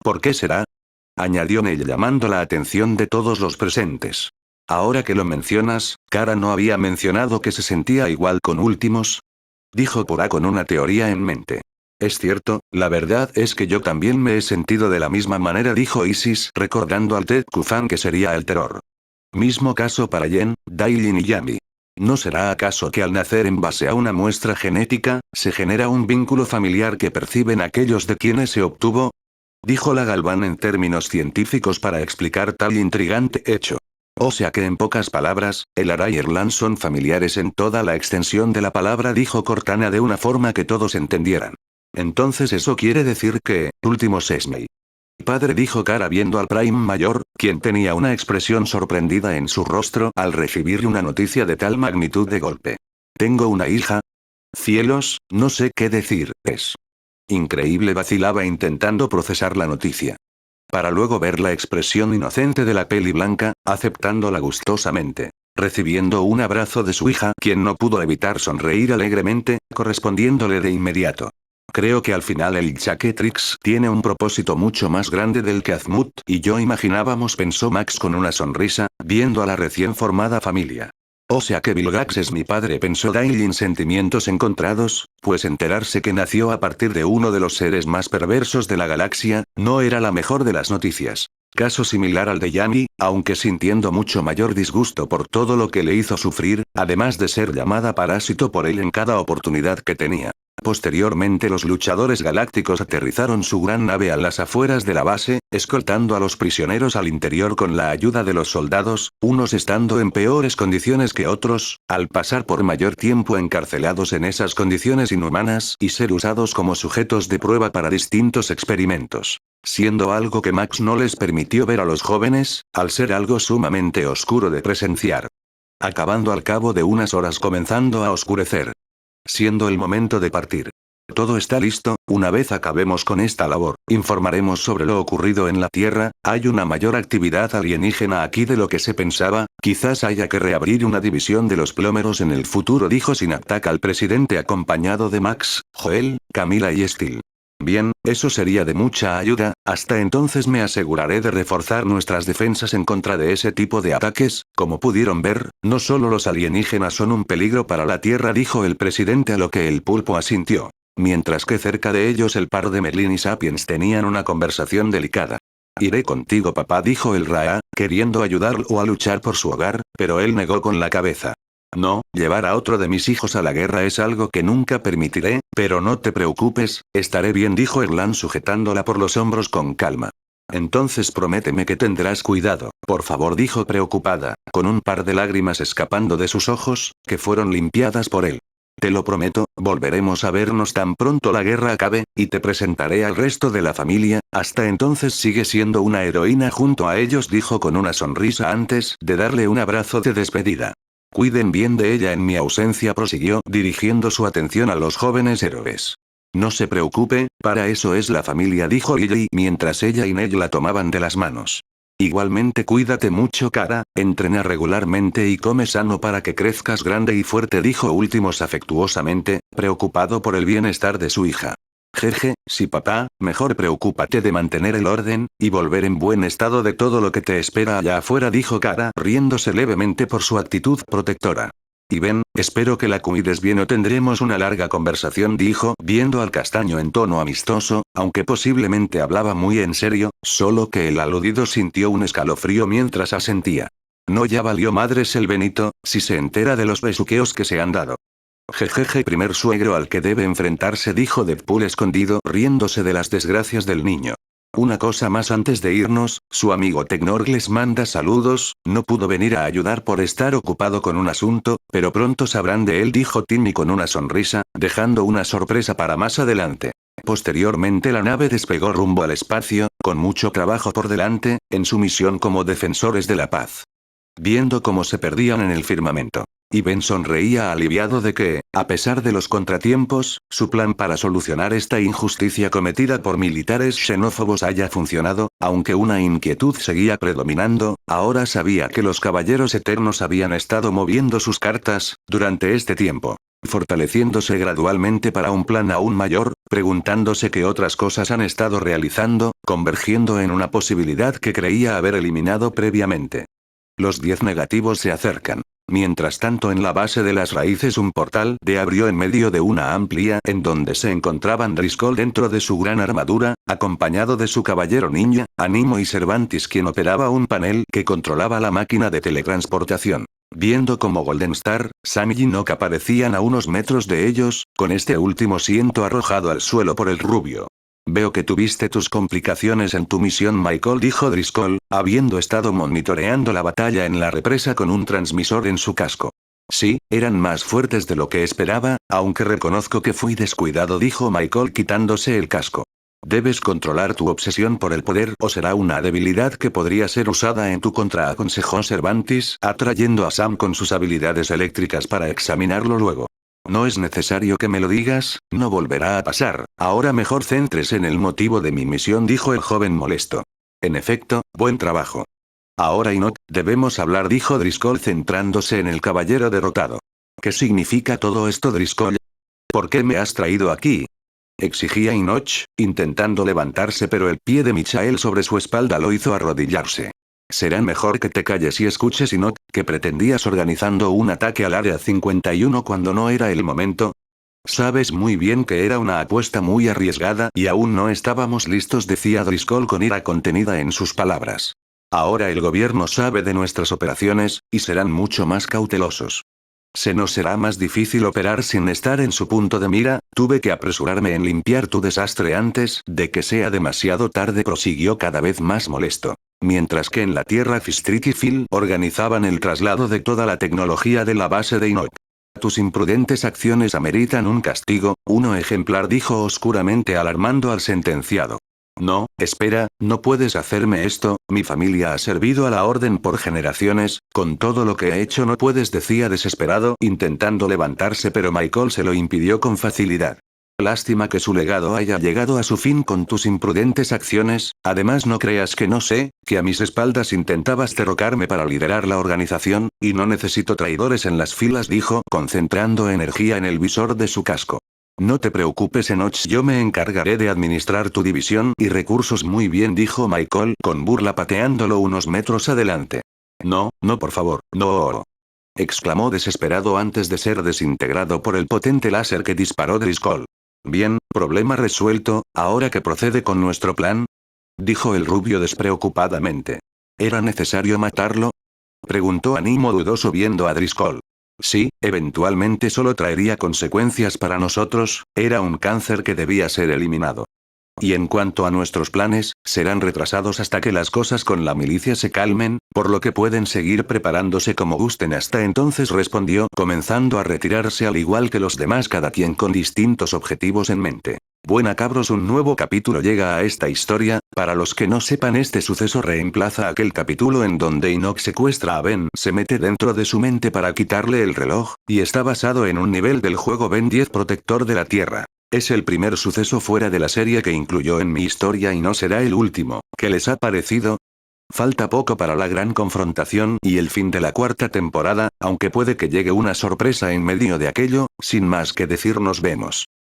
¿Por qué será?, añadió Neil llamando la atención de todos los presentes. Ahora que lo mencionas, Kara no había mencionado que se sentía igual con Últimos, dijo Pura con una teoría en mente. Es cierto, la verdad es que yo también me he sentido de la misma manera, dijo Isis recordando al Ted Kufan que sería el terror. Mismo caso para Yen, Dailin y Yami. ¿No será acaso que al nacer en base a una muestra genética, se genera un vínculo familiar que perciben aquellos de quienes se obtuvo? Dijo la Galván en términos científicos para explicar tal intrigante hecho. O sea que en pocas palabras, el Ara y Erlan son familiares en toda la extensión de la palabra, dijo Cortana de una forma que todos entendieran. Entonces eso quiere decir que, Últimos es mi padre, dijo Kara viendo al Prime Mayor, quien tenía una expresión sorprendida en su rostro al recibir una noticia de tal magnitud de golpe. ¿Tengo una hija? Cielos, no sé qué decir, es increíble, vacilaba intentando procesar la noticia. Para luego ver la expresión inocente de la peli blanca, aceptándola gustosamente. Recibiendo un abrazo de su hija, quien no pudo evitar sonreír alegremente, correspondiéndole de inmediato. Creo que al final el Chaquetrix tiene un propósito mucho más grande del que Azmut y yo imaginábamos, pensó Max con una sonrisa, viendo a la recién formada familia. O sea que Vilgax es mi padre, pensó Dailin, sentimientos encontrados, pues enterarse que nació a partir de uno de los seres más perversos de la galaxia, no era la mejor de las noticias. Caso similar al de Yami, aunque sintiendo mucho mayor disgusto por todo lo que le hizo sufrir, además de ser llamada parásito por él en cada oportunidad que tenía. Posteriormente los luchadores galácticos aterrizaron su gran nave a las afueras de la base, escoltando a los prisioneros al interior con la ayuda de los soldados, unos estando en peores condiciones que otros, al pasar por mayor tiempo encarcelados en esas condiciones inhumanas y ser usados como sujetos de prueba para distintos experimentos. Siendo algo que Max no les permitió ver a los jóvenes, al ser algo sumamente oscuro de presenciar. Acabando al cabo de unas horas comenzando a oscurecer. Siendo el momento de partir. Todo está listo, una vez acabemos con esta labor, informaremos sobre lo ocurrido en la Tierra, hay una mayor actividad alienígena aquí de lo que se pensaba, quizás haya que reabrir una división de los plómeros en el futuro, dijo Sinaptak al presidente acompañado de Max, Joel, Camila y Steel. Bien, eso sería de mucha ayuda, hasta entonces me aseguraré de reforzar nuestras defensas en contra de ese tipo de ataques, como pudieron ver, no solo los alienígenas son un peligro para la Tierra, dijo el presidente, a lo que el pulpo asintió. Mientras que cerca de ellos el par de Merlin y Sapiens tenían una conversación delicada. Iré contigo, papá, dijo el Ra, queriendo ayudarlo a luchar por su hogar, pero él negó con la cabeza. No, llevar a otro de mis hijos a la guerra es algo que nunca permitiré, pero no te preocupes, estaré bien, dijo Erlan sujetándola por los hombros con calma. Entonces prométeme que tendrás cuidado, por favor, dijo preocupada, con un par de lágrimas escapando de sus ojos, que fueron limpiadas por él. Te lo prometo, volveremos a vernos tan pronto la guerra acabe, y te presentaré al resto de la familia, hasta entonces sigue siendo una heroína junto a ellos, dijo con una sonrisa antes de darle un abrazo de despedida. Cuiden bien de ella en mi ausencia, prosiguió, dirigiendo su atención a los jóvenes héroes. No se preocupe, para eso es la familia, dijo Lily mientras ella y Ned la tomaban de las manos. Igualmente cuídate mucho, Cara, entrena regularmente y come sano para que crezcas grande y fuerte, dijo Últimos afectuosamente, preocupado por el bienestar de su hija. Jeje, sí papá, mejor preocúpate de mantener el orden, y volver en buen estado de todo lo que te espera allá afuera, dijo Cara, riéndose levemente por su actitud protectora. Y ven, espero que la cuides bien o tendremos una larga conversación, dijo, viendo al castaño en tono amistoso, aunque posiblemente hablaba muy en serio, solo que el aludido sintió un escalofrío mientras asentía. No, ya valió madres el Benito, si se entera de los besuqueos que se han dado. Jejeje, primer suegro al que debe enfrentarse, dijo Deadpool escondido, riéndose de las desgracias del niño. Una cosa más antes de irnos, su amigo Tecnor les manda saludos, no pudo venir a ayudar por estar ocupado con un asunto, pero pronto sabrán de él, dijo Timmy con una sonrisa, dejando una sorpresa para más adelante. Posteriormente la nave despegó rumbo al espacio, con mucho trabajo por delante, en su misión como defensores de la paz. Viendo cómo se perdían en el firmamento. Y Ben sonreía aliviado de que, a pesar de los contratiempos, su plan para solucionar esta injusticia cometida por militares xenófobos haya funcionado, aunque una inquietud seguía predominando, ahora sabía que los Caballeros Eternos habían estado moviendo sus cartas, durante este tiempo. Fortaleciéndose gradualmente para un plan aún mayor, preguntándose qué otras cosas han estado realizando, convergiendo en una posibilidad que creía haber eliminado previamente. Los 10 negativos se acercan. Mientras tanto, en la base de las raíces un portal de abrió en medio de una amplia en donde se encontraban Driscoll dentro de su gran armadura, acompañado de su caballero ninja, Animo y Cervantes, quien operaba un panel que controlaba la máquina de teletransportación. Viendo como Golden Star, Sam y Nock aparecían a unos metros de ellos, con este último siendo arrojado al suelo por el rubio. Veo que tuviste tus complicaciones en tu misión, Michael, dijo Driscoll, habiendo estado monitoreando la batalla en la represa con un transmisor en su casco. Sí, eran más fuertes de lo que esperaba, aunque reconozco que fui descuidado, dijo Michael quitándose el casco. Debes controlar tu obsesión por el poder o será una debilidad que podría ser usada en tu contra, aconsejó Cervantes, atrayendo a Sam con sus habilidades eléctricas para examinarlo luego. No es necesario que me lo digas, no volverá a pasar, ahora mejor céntrese en el motivo de mi misión, dijo el joven molesto. En efecto, buen trabajo. Ahora Enoch, debemos hablar, dijo Driscoll centrándose en el caballero derrotado. ¿Qué significa todo esto, Driscoll? ¿Por qué me has traído aquí? Exigía Enoch, intentando levantarse, pero el pie de Michael sobre su espalda lo hizo arrodillarse. Será mejor que te calles y escuches, Enoch, que pretendías organizando un ataque al Área 51 cuando no era el momento. Sabes muy bien que era una apuesta muy arriesgada y aún no estábamos listos, decía Driscoll con ira contenida en sus palabras. Ahora el gobierno sabe de nuestras operaciones, y serán mucho más cautelosos. Se nos será más difícil operar sin estar en su punto de mira, tuve que apresurarme en limpiar tu desastre antes de que sea demasiado tarde, prosiguió cada vez más molesto. Mientras que en la Tierra Fistrick y Phil organizaban el traslado de toda la tecnología de la base de Enoch. Tus imprudentes acciones ameritan un castigo, uno ejemplar, dijo oscuramente alarmando al sentenciado. No, espera, no puedes hacerme esto, mi familia ha servido a la orden por generaciones, con todo lo que he hecho no puedes, decía desesperado, intentando levantarse, pero Michael se lo impidió con facilidad. Lástima que su legado haya llegado a su fin con tus imprudentes acciones, además no creas que no sé, que a mis espaldas intentabas derrocarme para liderar la organización, y no necesito traidores en las filas, dijo, concentrando energía en el visor de su casco. No te preocupes, Enoch, yo me encargaré de administrar tu división y recursos muy bien, dijo Michael con burla pateándolo unos metros adelante. No, no, por favor, no. Exclamó desesperado antes de ser desintegrado por el potente láser que disparó Driscoll. Bien, problema resuelto, ¿ahora qué procede con nuestro plan? Dijo el rubio despreocupadamente. ¿Era necesario matarlo? Preguntó Animo dudoso viendo a Driscoll. Sí, eventualmente solo traería consecuencias para nosotros, era un cáncer que debía ser eliminado. Y en cuanto a nuestros planes, serán retrasados hasta que las cosas con la milicia se calmen, por lo que pueden seguir preparándose como gusten hasta entonces, respondió, comenzando a retirarse al igual que los demás, cada quien con distintos objetivos en mente. Buena cabros, un nuevo capítulo llega a esta historia. Para los que no sepan, este suceso reemplaza aquel capítulo en donde Enoch secuestra a Ben, se mete dentro de su mente para quitarle el reloj, y está basado en un nivel del juego Ben 10 Protector de la Tierra. Es el primer suceso fuera de la serie que incluyó en mi historia y no será el último. ¿Qué les ha parecido? Falta poco para la gran confrontación y el fin de la cuarta temporada, aunque puede que llegue una sorpresa en medio de aquello. Sin más que decir, nos vemos.